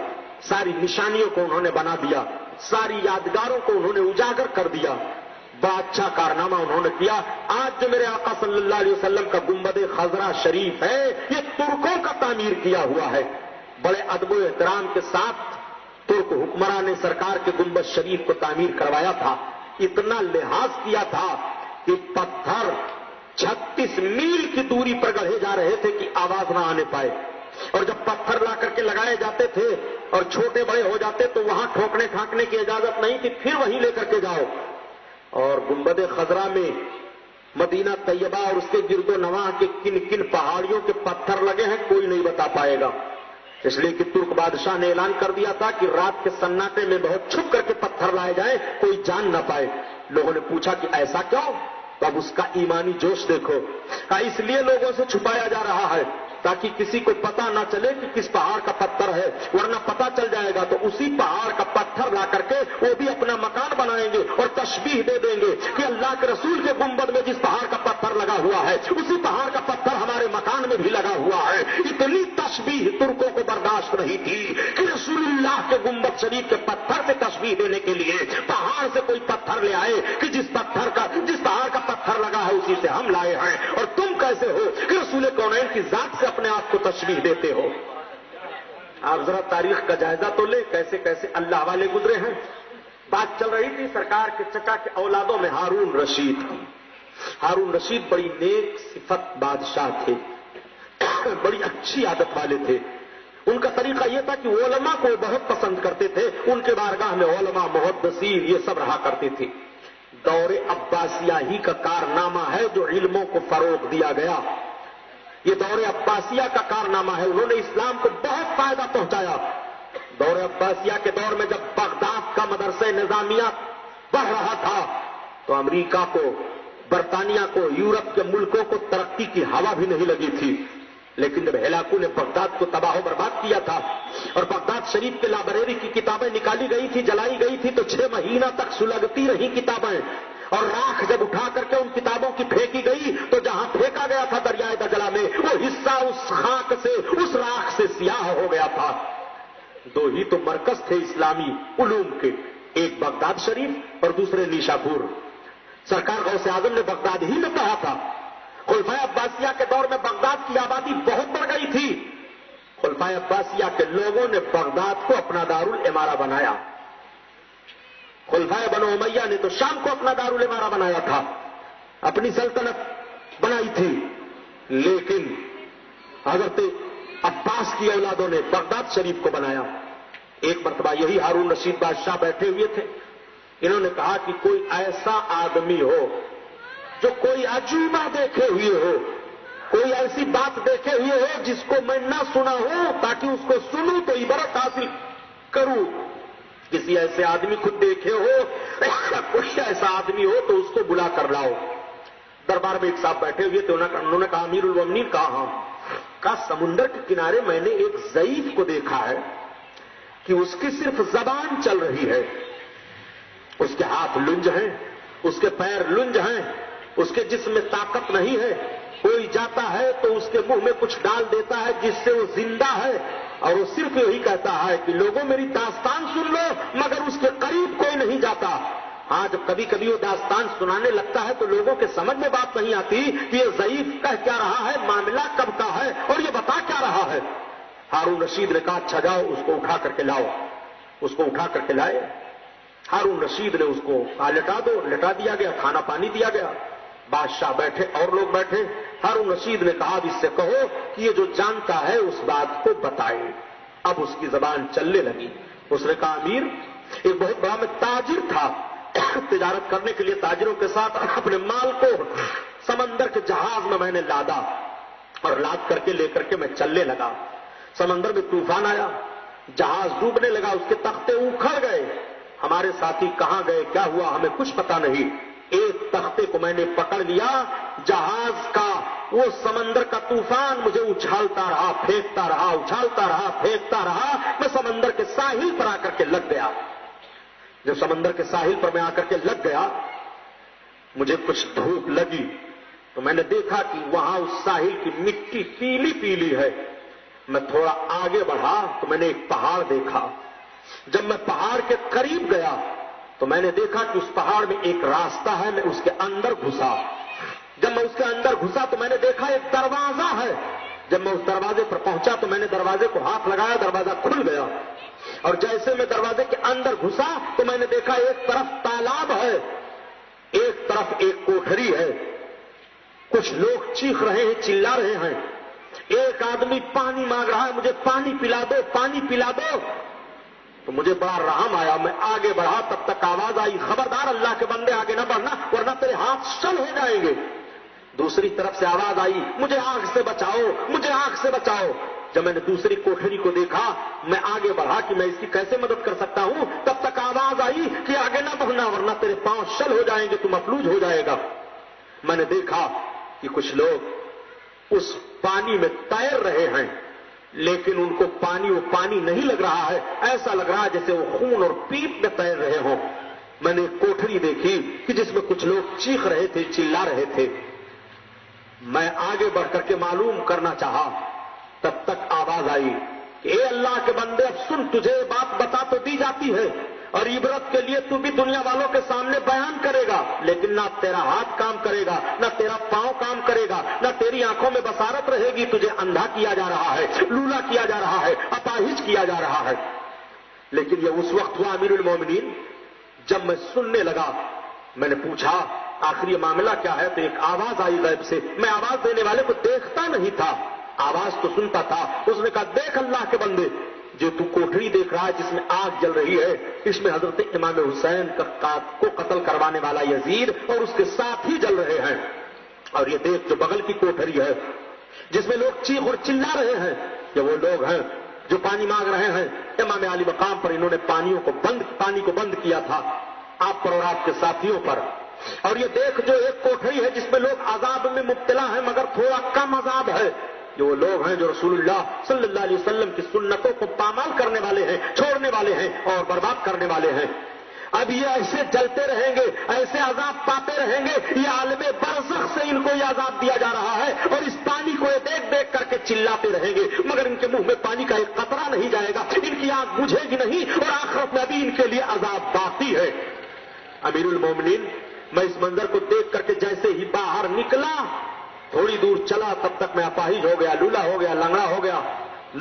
ساری نشانیوں کو انہوں نے بنا دیا، ساری یادگاروں کو انہوں نے اجاگر کر دیا. بڑا اچھا کارنامہ انہوں نے کیا. آج جو میرے آقا صلی اللہ علیہ وسلم کا گنبد خضرا شریف ہے یہ ترکوں کا تعمیر کیا ہوا ہے. بڑے ادب و احترام کے ساتھ ترک حکمراں نے سرکار کے گنبد شریف کو تعمیر کروایا تھا. اتنا لحاظ کیا تھا کہ پتھر 36 میل کی دوری پر گڑھے جا رہے تھے کہ آواز نہ آنے پائے. اور جب پتھر لا کر کے لگائے جاتے تھے اور چھوٹے بڑے ہو جاتے تو وہاں ٹھوکنے ٹھاکنے کی اجازت نہیں تھی، پھر وہیں لے کر کے جاؤ. اور گنبد خضرا میں مدینہ طیبہ اور اس کے گرد و نواح کے کن کن پہاڑیوں کے پتھر لگے ہیں کوئی نہیں بتا پائے گا. اس لیے کہ ترک بادشاہ نے اعلان کر دیا تھا کہ رات کے سناٹے میں بہت چھپ کر کے پتھر لائے جائیں، کوئی جان نہ پائے. لوگوں نے پوچھا کہ ایسا کیوں؟ تو اب اس کا ایمانی جوش دیکھو. اس لیے لوگوں سے چھپایا جا رہا ہے تاکہ کسی کو پتا نہ چلے کہ کس پہاڑ کا پتھر ہے، ورنہ پتا چل جائے گا تو اسی پہاڑ کا پتھر لا کر کے وہ بھی اپنا مکان بنائیں گے اور تشبیہ دے دیں گے کہ اللہ کے رسول کے گنبد میں جس پہاڑ کا پتھر لگا ہوا ہے اسی پہاڑ کا پتھر ہمارے مکان میں بھی لگا ہوا ہے. اتنی تشبیہ ترکوں کو برداشت نہیں تھی کہ رسول اللہ کے گنبد شریف کے پتھر سے تشبیہ دینے کے لیے پہاڑ سے کوئی پتھر لے آئے کہ جس پہاڑ کا پتھر لگا ہے اسی سے ہم لائے ہیں. اور تم کیسے ہو کہ رسول کونین کی ذات سے اپنے آپ کو تشبیہ دیتے ہو؟ آپ ذرا تاریخ کا جائزہ تو لیں، کیسے کیسے اللہ والے گزرے ہیں. بات چل رہی تھی سرکار کے چچا کے اولادوں میں ہارون رشید کی. ہارون رشید بڑی نیک صفت بادشاہ تھے، بڑی اچھی عادت والے تھے. ان کا طریقہ یہ تھا کہ علماء کو بہت پسند کرتے تھے. ان کے بارگاہ میں علماء، محدثین یہ سب رہا کرتے تھے. دور عباسیہ ہی کا کارنامہ ہے جو علموں کو فروغ دیا گیا. یہ دور عباسیہ کا کارنامہ ہے. انہوں نے اسلام کو بہت فائدہ پہنچایا. دور عباسیہ کے دور میں جب بغداد کا مدرسہ نظامیہ بڑھ رہا تھا تو امریکہ کو، برطانیہ کو، یورپ کے ملکوں کو ترقی کی ہوا بھی نہیں لگی تھی. لیکن جب ہلاکو نے بغداد کو تباہ و برباد کیا تھا اور بغداد شریف کے لائبریری کی کتابیں نکالی گئی تھی، جلائی گئی تھی، تو 6 مہینہ تک سلگتی رہی کتابیں. اور راکھ جب اٹھا کر کے ان کتابوں کی پھینکی گئی تو جہاں پھینکا گیا تھا دریائے دجلہ میں، وہ حصہ اس خاک سے، اس راکھ سے سیاہ ہو گیا تھا. 2 ہی تو مرکز تھے اسلامی علوم کے، ایک بغداد شریف اور دوسرے نیشاپور. سرکار غوث اعظم نے بغداد ہی میں پڑھا تھا. خلفائے عباسیہ کے دور میں بغداد کی آبادی بہت بڑھ گئی تھی. خلفائے عباسیہ کے لوگوں نے بغداد کو اپنا دارالعمارہ بنایا. خلفائے بنو امیہ نے تو شام کو اپنا دارالعمارہ بنایا تھا، اپنی سلطنت بنائی تھی. لیکن حضرت عباس کی اولادوں نے بغداد شریف کو بنایا. ایک مرتبہ یہی ہارون رشید بادشاہ بیٹھے ہوئے تھے. انہوں نے کہا کہ کوئی ایسا آدمی ہو جو کوئی عجوبہ دیکھے ہوئے ہو، کوئی ایسی بات دیکھے ہوئے ہو جس کو میں نہ سنا ہوں، تاکہ اس کو سنوں تو عبرت حاصل کروں. کسی ایسے آدمی خود دیکھے ہو، کوئی ایسا آدمی ہو تو اس کو بلا کر لاؤ. دربار میں ایک صاحب بیٹھے ہوئے تھے. انہوں نے کہا امیر المومنین کہا سمندر کے کنارے میں نے ایک ضعیف کو دیکھا ہے کہ اس کی صرف زبان چل رہی ہے، اس کے ہاتھ لنج ہیں، اس کے پیر لنج ہیں، اس کے جسم میں طاقت نہیں ہے. کوئی جاتا ہے تو اس کے منہ میں کچھ ڈال دیتا ہے جس سے وہ زندہ ہے، اور وہ صرف یہی کہتا ہے کہ لوگوں میری داستان سن لو، مگر اس کے قریب کوئی نہیں جاتا. ہاں جب کبھی کبھی وہ داستان سنانے لگتا ہے تو لوگوں کے سمجھ میں بات نہیں آتی کہ یہ ضعیف کہہ کیا رہا ہے، معاملہ کب کا ہے اور یہ بتا کیا رہا ہے. ہارون رشید نے کہا اچھا جاؤ اس کو اٹھا کر کے لاؤ. اس کو اٹھا کر کے لائے. ہارون رشید نے اس کو کہا لٹا دو. لٹا دیا گیا، کھانا پانی دیا گیا. بادشاہ بیٹھے اور لوگ بیٹھے. ہارون رشید نے کہا اب اس سے کہو کہ یہ جو جانتا ہے اس بات کو بتائے. اب اس کی زبان چلنے لگی. اس نے کہا امیر، ایک بہت بڑا میں تاجر تھا، تجارت کرنے کے لیے تاجروں کے ساتھ اپنے مال کو سمندر کے جہاز میں نے لادا اور لاد کر کے لے کر کے میں چلنے لگا. سمندر میں طوفان آیا، جہاز ڈوبنے لگا، اس کے تختے اکھڑ گئے. ہمارے ساتھی کہاں گئے، کیا ہوا، ہمیں کچھ پتا نہیں. ایک تختے کو میں نے پکڑ لیا، جہاز کا وہ سمندر کا طوفان مجھے اچھالتا رہا، پھینکتا رہا، اچھالتا رہا، پھینکتا رہا. میں سمندر کے ساحل پر آ کر کے لگ گیا. جب سمندر کے ساحل پر میں آ کر کے لگ گیا، مجھے کچھ دھوپ لگی تو میں نے دیکھا کہ وہاں اس ساحل کی مٹی پیلی پیلی ہے. میں تھوڑا آگے بڑھا تو میں نے ایک پہاڑ دیکھا. جب میں پہاڑ کے قریب گیا تو میں نے دیکھا کہ اس پہاڑ میں ایک راستہ ہے. میں اس کے اندر گھسا. جب میں اس کے اندر گھسا تو میں نے دیکھا ایک دروازہ ہے. جب میں اس دروازے پر پہنچا تو میں نے دروازے کو ہاتھ لگایا، دروازہ کھل گیا. اور جیسے میں دروازے کے اندر گھسا تو میں نے دیکھا ایک طرف تالاب ہے، ایک طرف ایک کوٹھری ہے. کچھ لوگ چیخ رہے ہیں، چلا رہے ہیں. ایک آدمی پانی مانگ رہا ہے، مجھے پانی پلا دو، پانی پلا دو. تو مجھے بڑا رحم آیا. میں آگے بڑھا، تب تک آواز آئی خبردار اللہ کے بندے آگے نہ بڑھنا ورنہ تیرے ہاتھ شل ہو جائیں گے. دوسری طرف سے آواز آئی مجھے آگ سے بچاؤ، مجھے آگ سے بچاؤ. جب میں نے دوسری کوٹھری کو دیکھا، میں آگے بڑھا کہ میں اس کی کیسے مدد کر سکتا ہوں. تب تک آواز آئی کہ آگے نہ بڑھنا ورنہ تیرے پاؤں شل ہو جائیں گے، تو مفلوج ہو جائے گا. میں نے دیکھا کہ کچھ لوگ اس پانی میں تیر رہے ہیں، لیکن ان کو وہ پانی نہیں لگ رہا ہے. ایسا لگ رہا ہے جیسے وہ خون اور پیپ میں تیر رہے ہوں. میں نے ایک کوٹھری دیکھی کہ جس میں کچھ لوگ چیخ رہے تھے، چلا رہے تھے. میں آگے بڑھ کر کے معلوم کرنا چاہا، تب تک آواز آئی کہ اے اللہ کے بندے اب سن، تجھے بات بتا تو دی جاتی ہے اور عبرت کے لیے تو بھی دنیا والوں کے سامنے بیان کرے گا، لیکن نہ تیرا ہاتھ کام کرے گا، نہ تیرا پاؤں کام کرے گا، نہ تیری آنکھوں میں بصارت رہے گی، تجھے اندھا کیا جا رہا ہے، لولا کیا جا رہا ہے، اپاہج کیا جا رہا ہے۔ لیکن یہ اس وقت ہوا امیر المومنین جب میں سننے لگا، میں نے پوچھا آخر یہ معاملہ کیا ہے؟ تو ایک آواز آئی غیب سے، میں آواز دینے والے کو دیکھتا نہیں تھا، آواز تو سنتا تھا۔ اس نے کہا دیکھ اللہ کے بندے، جو تو کوٹری دیکھ رہا ہے جس میں آگ جل رہی ہے، اس میں حضرت امام حسین کو قتل کروانے والا یزید اور اس کے ساتھ ہی جل رہے ہیں۔ اور یہ دیکھ جو بغل کی کوٹری ہے جس میں لوگ چیخ اور چلا رہے ہیں، یہ وہ لوگ ہیں جو پانی مانگ رہے ہیں۔ امام علی مقام پر انہوں نے پانی کو بند کیا تھا آپ پر اور آپ کے ساتھیوں پر۔ اور یہ دیکھ جو ایک کوٹری ہے جس میں لوگ عذاب میں مبتلا ہیں مگر تھوڑا کم عذاب ہے، یہ وہ لوگ ہیں جو رسول اللہ صلی اللہ علیہ وسلم کی سنتوں کو پامال کرنے والے ہیں، چھوڑنے والے ہیں اور برباد کرنے والے ہیں۔ اب یہ ایسے جلتے رہیں گے، ایسے عذاب پاتے رہیں گے، یہ عالم برزخ سے ان کو یہ عذاب دیا جا رہا ہے، اور اس پانی کو یہ دیکھ دیکھ کر کے چلاتے رہیں گے مگر ان کے منہ میں پانی کا ایک قطرہ نہیں جائے گا، ان کی آنکھ بجھے گی نہیں، اور آخرت میں بھی ان کے لیے عذاب باقی ہے۔ امیر المومنین میں اس منظر کو دیکھ کر کے جیسے ہی باہر نکلا، تھوڑی دور چلا، تب تک میں اپاہج ہو گیا، لولا ہو گیا، لنگڑا ہو گیا۔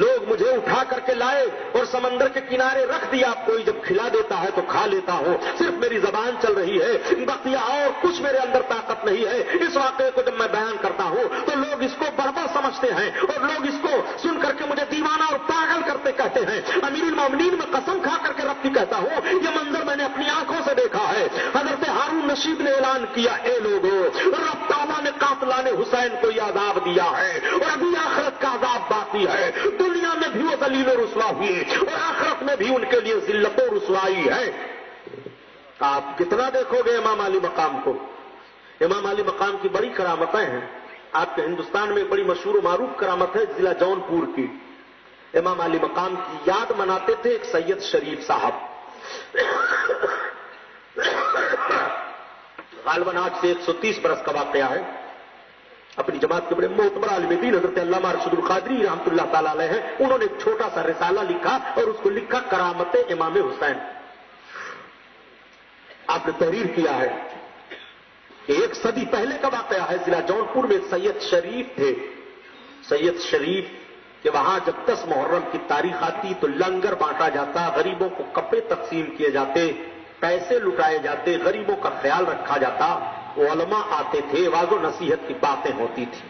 لوگ مجھے اٹھا کر کے لائے اور سمندر کے کنارے رکھ دیا۔ کوئی جب کھلا دیتا ہے تو کھا لیتا ہوں، صرف میری زبان چل رہی ہے، بقیہ اور کچھ میرے اندر طاقت نہیں ہے۔ اس واقعے کو جب میں بیان کرتا ہوں تو لوگ اس کو بربر سمجھتے ہیں اور لوگ اس کو سن کر کے مجھے دیوانہ اور پاگل کرتے کہتے ہیں۔ امیر المومنین میں قسم کھا کر کے رب کی کہتا ہوں، یہ منظر میں نے اپنی آنکھوں سے دیکھا ہے۔ حضرت ہارون رشید نے اعلان کیا، اے لوگوں، رب تعالیٰ نے قاتلان حسین کو یہ عذاب دیا ہے اور ابھی آخرت کا عذاب باقی ہے۔ دنیا میں بھی وہ ذلیل و رسوا ہوئے اور آخرت میں بھی ان کے لیے ذلت و رسوائی ہے۔ آپ کتنا دیکھو گے امام علی مقام کو؟ امام علی مقام کی بڑی کرامتیں ہیں۔ آپ کے ہندوستان میں بڑی مشہور و معروف کرامت ہے ضلع جون پور کی۔ امام علی مقام کی یاد مناتے تھے ایک سید شریف صاحب، غالباً آج سے 130 برس کا واقعہ ہے۔ اپنی جماعت کے بڑے معتبر عالم دین حضرت علامہ ارشد القادری رحمۃ اللہ تعالی علیہ ہیں، انہوں نے ایک چھوٹا سا رسالہ لکھا اور اس کو لکھا کرامت امام حسین۔ آپ نے تحریر کیا ہے کہ 1 صدی پہلے کا واقعہ ہے، ضلع جون پور میں ایک سید شریف تھے۔ سید شریف کہ وہاں جب 10 محرم کی تاریخ آتی تو لنگر بانٹا جاتا، غریبوں کو کپڑے تقسیم کیے جاتے، پیسے لٹائے جاتے، غریبوں کا خیال رکھا جاتا، علماء آتے تھے، واعظ و نصیحت کی باتیں ہوتی تھی۔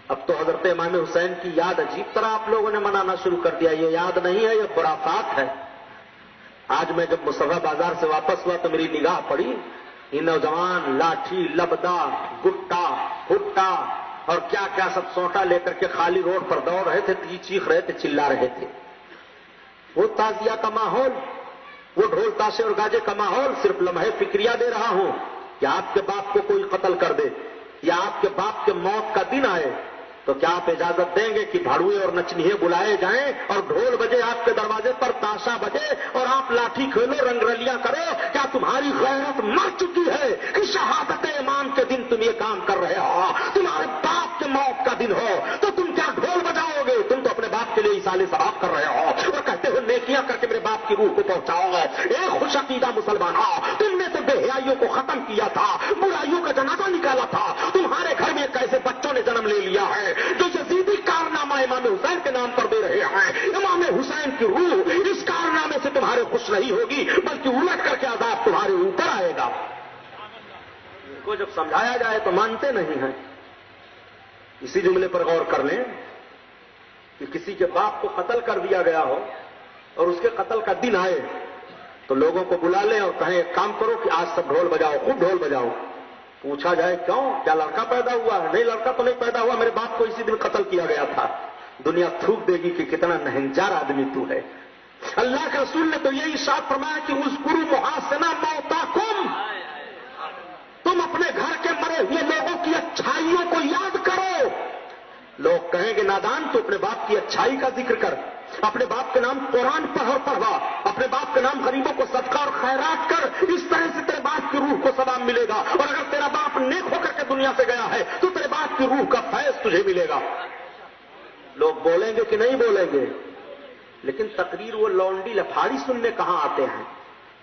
اب تو حضرت امام حسین کی یاد عجیب طرح آپ لوگوں نے منانا شروع کر دیا۔ یہ یاد نہیں ہے، یہ خرافات ہے۔ آج میں جب مصطفیٰ بازار سے واپس ہوا تو میری نگاہ پڑی، یہ نوجوان لاٹھی، لبدہ، گٹا، ہٹا اور کیا کیا سب سونٹا لے کر کے خالی روڈ پر دوڑ رہے تھے، چیخ رہے تھے، چلا رہے تھے۔ وہ تعزیہ کا ماحول، وہ ڈھول تاشے اور گاجے کا ماحول صرف لمحے فکریہ دے رہا ہوں کہ آپ کے باپ کو کوئی قتل کر دے یا آپ کے باپ کے موت کا دن آئے تو کیا آپ اجازت دیں گے کہ بھاڑوئے اور نچنیے بلائے جائیں اور ڈھول بجے آپ کے دروازے پر، تاشا بجے اور آپ لاٹھی کھیلو، رنگ رلیاں کرو؟ کیا تمہاری غیرت مر چکی ہے کہ شہادت امام کے دن تم یہ کام کر رہے ہو؟ تمہارے باپ کے موت کا دن ہو تو تم کیا ڈھول بجاؤ گے؟ تم تو اپنے باپ کے لیے اصال ثواب کر رہے ہو اور کہتے ہو نیکیاں کر کے میرے باپ کی روح کو پہنچاؤ گے۔ ایک خوش عقیدہ مسلمان ہو، تم نے تو بے حیائیوں کو ختم کیا تھا، برائیوں کا جنازہ نکالا تھا۔ تمہارے گھر میں کیسے بچوں نے جنم لے لیا ہے جو یزیدی کارنامہ امام حسین کے نام پر دے رہے ہیں۔ امام حسین کی روح اس کارنامے سے تمہارے خوش نہیں ہوگی بلکہ الٹ کر کے عذاب تمہارے اوپر آئے گا۔ ان کو جب سمجھایا جائے تو مانتے نہیں ہیں۔ اسی جملے پر غور کر لیں کہ کسی کے باپ کو قتل کر دیا گیا ہو اور اس کے قتل کا دن آئے تو لوگوں کو بلا لیں اور کہیں ایک کام کرو کہ آج سب ڈھول بجاؤ، خوب ڈھول بجاؤ۔ پوچھا جائے کیوں؟ کیا لڑکا پیدا ہوا ہے؟ نہیں، لڑکا تو نہیں پیدا ہوا، میرے باپ کو اسی دن قتل کیا گیا تھا۔ دنیا تھوک دے گی کہ کتنا نہنجار آدمی تو ہے۔ اللہ کے رسول نے تو یہی ارشاد فرمایا کہ اذکروا محاسن موتاکم، تم اپنے گھر کے مرے ہوئے لوگوں کی اچھائیوں کو یاد کرو۔ لوگ کہیں گے نادان تو اپنے باپ کی اچھائی کا ذکر کر، اپنے باپ کے نام قرآن پڑھوا، اپنے باپ کے نام غریبوں کو صدقہ اور خیرات کر، اس طرح سے تیرے باپ کی روح کو ثواب ملے گا۔ اور اگر تیرا باپ نیک ہو کر کے دنیا سے گیا ہے تو تیرے باپ کی روح کا فیض تجھے ملے گا۔ لوگ بولیں گے کہ نہیں بولیں گے، لیکن تقریر وہ لونڈی لفاڑی سننے کہاں آتے ہیں؟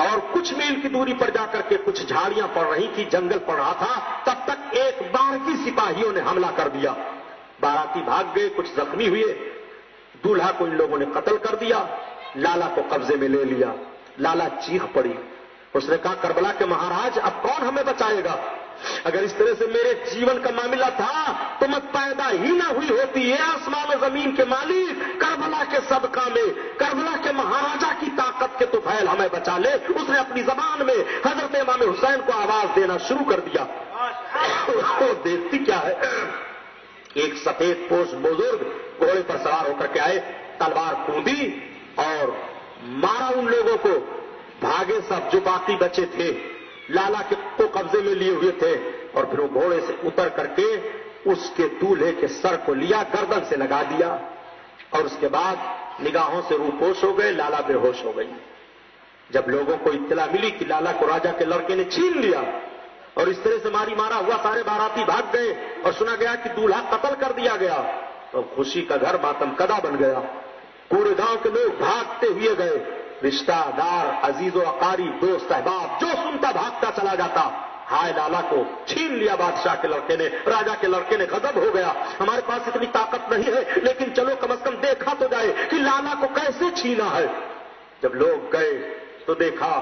اور کچھ میل کی دوری پر جا کر کے کچھ جھاڑیاں پڑ رہی تھی، جنگل پڑ رہا تھا، تب تک ایک بارکی سپاہیوں نے حملہ کر دیا. باراتی بھاگ گئے، کچھ زخمی ہوئے. دولہا کو ان لوگوں نے قتل کر دیا، لالا کو قبضے میں لے لیا. لالا چیخ پڑی. اس نے کہا کربلا کے مہاراج اب کون ہمیں بچائے گا؟ اگر اس طرح سے میرے جیون کا معاملہ تھا تو میں پیدا ہی نہ ہوئی ہوتی. یہ آسمان و زمین کے مالک، کربلا کے صدقہ میں کربلا کے مہاراجا کی طاقت کے طفیل ہمیں بچا لے. اس نے اپنی زبان میں حضرت امام حسین کو آواز دینا شروع کر دیا. وہ دیکھتی کیا ہے، ایک سفید پوش بزرگ گھوڑے پر سوار ہو کر کے آئے، تلوار کھودی اور مارا ان لوگوں کو. بھاگے سب جو باقی بچے تھے، لالا کے کو قبضے میں لیے ہوئے تھے، اور پھر وہ گھوڑے سے اتر کر کے اس کے دولہے کے سر کو لیا، گردن سے لگا دیا، اور اس کے بعد نگاہوں سے روپوش ہو گئے. لالا بے ہوش ہو گئی. جب لوگوں کو اطلاع ملی کہ لالا کو راجا کے لڑکے نے چھین لیا اور اس طرح سے ماری مارا ہوا، سارے باراتی بھاگ گئے اور سنا گیا کہ دولہا قتل کر دیا گیا، تو خوشی کا گھر ماتم کدا بن گیا. پورے گاؤں کے لوگ بھاگتے ہوئے گئے. رشتہ دار، عزیز و اقارب، دوست احباب جو سنتا بھاگتا چلا جاتا. ہائے لالا کو چھین لیا بادشاہ کے لڑکے نے، راجا کے لڑکے نے. غضب ہو گیا، ہمارے پاس اتنی طاقت نہیں ہے لیکن چلو کم از کم دیکھا تو جائے کہ لالا کو کیسے چھینا ہے. جب لوگ گئے تو دیکھا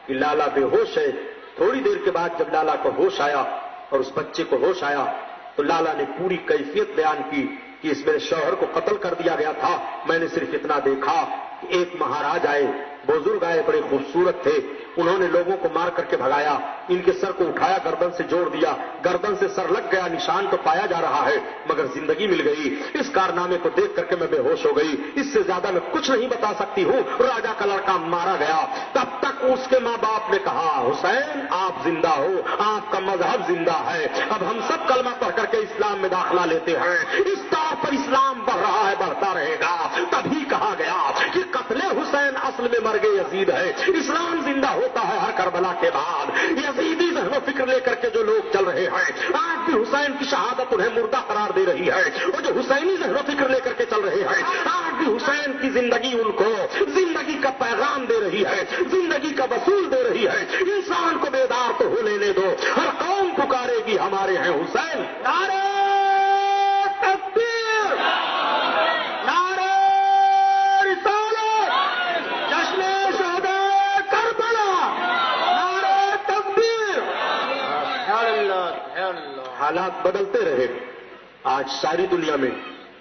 کہ لالا بے ہوش ہے. تھوڑی دیر کے بعد جب لالا کو ہوش آیا اور اس بچے کو ہوش آیا تو لالا نے پوری کیفیت بیان کی کہ اس میرے شوہر کو قتل کر دیا گیا تھا. میں نے صرف اتنا دیکھا کہ ایک مہاراج آئے، بزرگ آئے، بڑے خوبصورت تھے. انہوں نے لوگوں کو مار کر کے بھگایا، ان کے سر کو اٹھایا، گردن سے جوڑ دیا، گردن سے سر لگ گیا، نشان تو پایا جا رہا ہے مگر زندگی مل گئی. اس کارنامے کو دیکھ کر کے میں بے ہوش ہو گئی. اس سے زیادہ میں کچھ نہیں بتا سکتی ہوں. راجا کا لڑکا مارا گیا. تب تک اس کے ماں باپ نے کہا حسین آپ زندہ ہو، آپ کا مذہب زندہ ہے. اب ہم سب کلمہ پڑھ کر کے اسلام میں داخلہ لیتے ہیں. اس طور پر اسلام بڑھ رہا ہے، بڑھتا رہے گا. تبھی کہا گیا کہ قتل حسین اصل میں مرگ یزید ہے. اسلام زندہ ہوتا ہے ہر کربلا کے بعد. یزیدی ذہن و فکر لے کر کے جو لوگ چل رہے ہیں، آج بھی حسین کی شہادت انہیں مردہ قرار دے رہی ہے. وہ جو حسینی ذہن و فکر لے کر کے چل رہے ہیں، آج بھی حسین کی زندگی ان کو زندگی کا پیغام دے رہی ہے، زندگی کا وصول دے رہی ہے. انسان کو بیدار تو ہو لینے دو. ہر قوم پکارے گی ہمارے ہیں حسین. نعرہ تکبیر، نعرہ رسالت، جشن شہداء کربلا، نعرہ تکبیر. حالات بدلتے رہے. آج ساری دنیا میں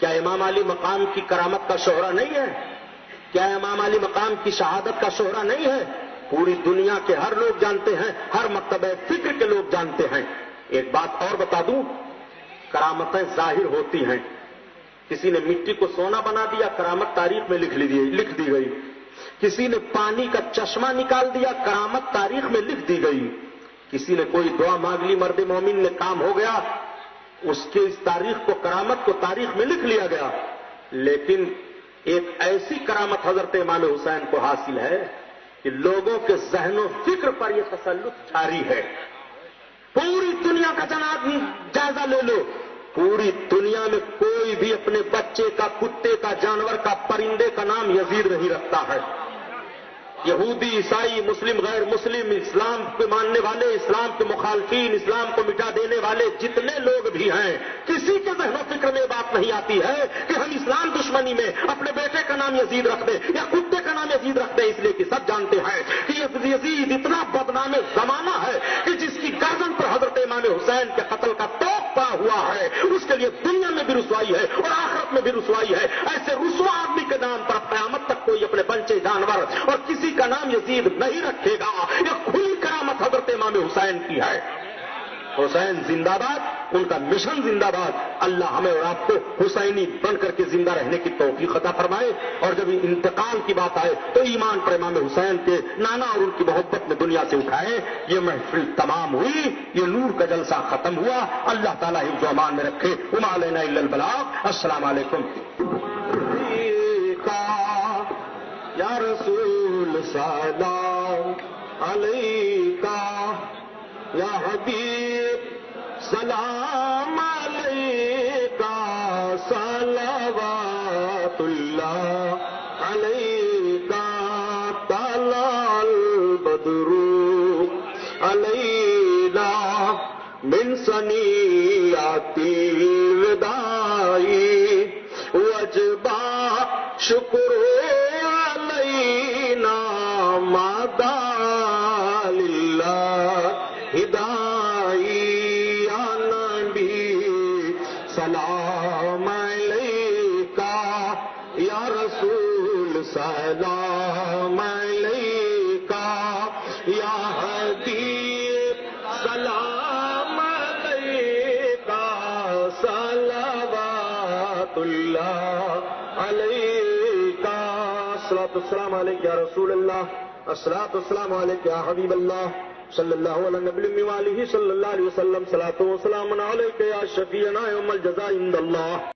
کیا امام علی مقام کی کرامت کا شہرہ نہیں ہے؟ کیا امام علی مقام کی شہادت کا شہرہ نہیں ہے؟ پوری دنیا کے ہر لوگ جانتے ہیں، ہر مکتبہ فکر کے لوگ جانتے ہیں. ایک بات اور بتا دوں، کرامتیں ظاہر ہوتی ہیں. کسی نے مٹی کو سونا بنا دیا، کرامت تاریخ میں لکھ دی گئی. کسی نے پانی کا چشمہ نکال دیا، کرامت تاریخ میں لکھ دی گئی. کسی نے کوئی دعا مانگ لی، مرد مومن نے کام ہو گیا، اس کے اس تاریخ کو، کرامت کو تاریخ میں لکھ لیا گیا. لیکن ایک ایسی کرامت حضرت امام حسین کو حاصل ہے کہ لوگوں کے ذہن و فکر پر یہ تسلط جاری ہے. پوری دنیا کا جناب جائزہ لے لو، پوری دنیا میں کوئی بھی اپنے بچے کا، کتے کا، جانور کا، پرندے کا نام یزید نہیں رکھتا ہے. یہودی، عیسائی، مسلم، غیر مسلم، اسلام کے ماننے والے، اسلام کے مخالفین، اسلام کو مٹا دینے والے جتنے لوگ بھی ہیں، کسی کے ذہن و فکر میں بات نہیں آتی ہے کہ ہم اسلام دشمنی میں اپنے بیٹے کا نام یزید رکھ دیں یا کتے کا نام یزید رکھ دیں. اس لیے کہ سب جانتے ہیں کہ یہ یزید اتنا بدنام زمانہ ہے کہ جس کی گردن پر حضرت امام حسین کے قتل کا توق پڑا ہوا ہے، اس کے لیے دنیا میں بھی رسوائی ہے اور آخرت میں بھی رسوائی ہے. ایسے رسوا آدمی کے نام پر قیامت تک کوئی اپنے بچے، جانور اور کسی کا نام یزید نہیں رکھے گا. یہ کھلی کرامت حضرت امام حسین کی ہے. حسین زندہ باد، ان کا مشن زندہ باد. اللہ ہمیں اور آپ کو حسینی بن کر کے زندہ رہنے کی توفیق عطا فرمائے. اور جب انتقال کی بات آئے تو ایمان پر امام حسین کے نانا اور ان کی محبت میں دنیا سے اٹھائے. یہ محفل تمام ہوئی، یہ نور کا جلسہ ختم ہوا. اللہ تعالیٰ حفظ و امان میں رکھے. وما علینا الا البلاغ. السلام علیکم. یا رسول سلام علیکہ، یا حبیب سلام علیکہ، صلوات اللہ علیکہ. طلع البدر البدر علينا من ثنيات الوداع وجب شكر علينا ما دعا لله داعي يا نبي سلام عليك يا رسول سلام عليك يا حبيب سلام عليك صلوات الله عليك الصلاة والسلام عليك يا رسول الله الصلاة والسلام عليك يا حبيب الله صلی اللہ علیہ نبی وآلہ صلی اللہ علیہ وسلم صلاۃ و سلام علیک یا شفیعنا یوم الجزاء عند اللہ.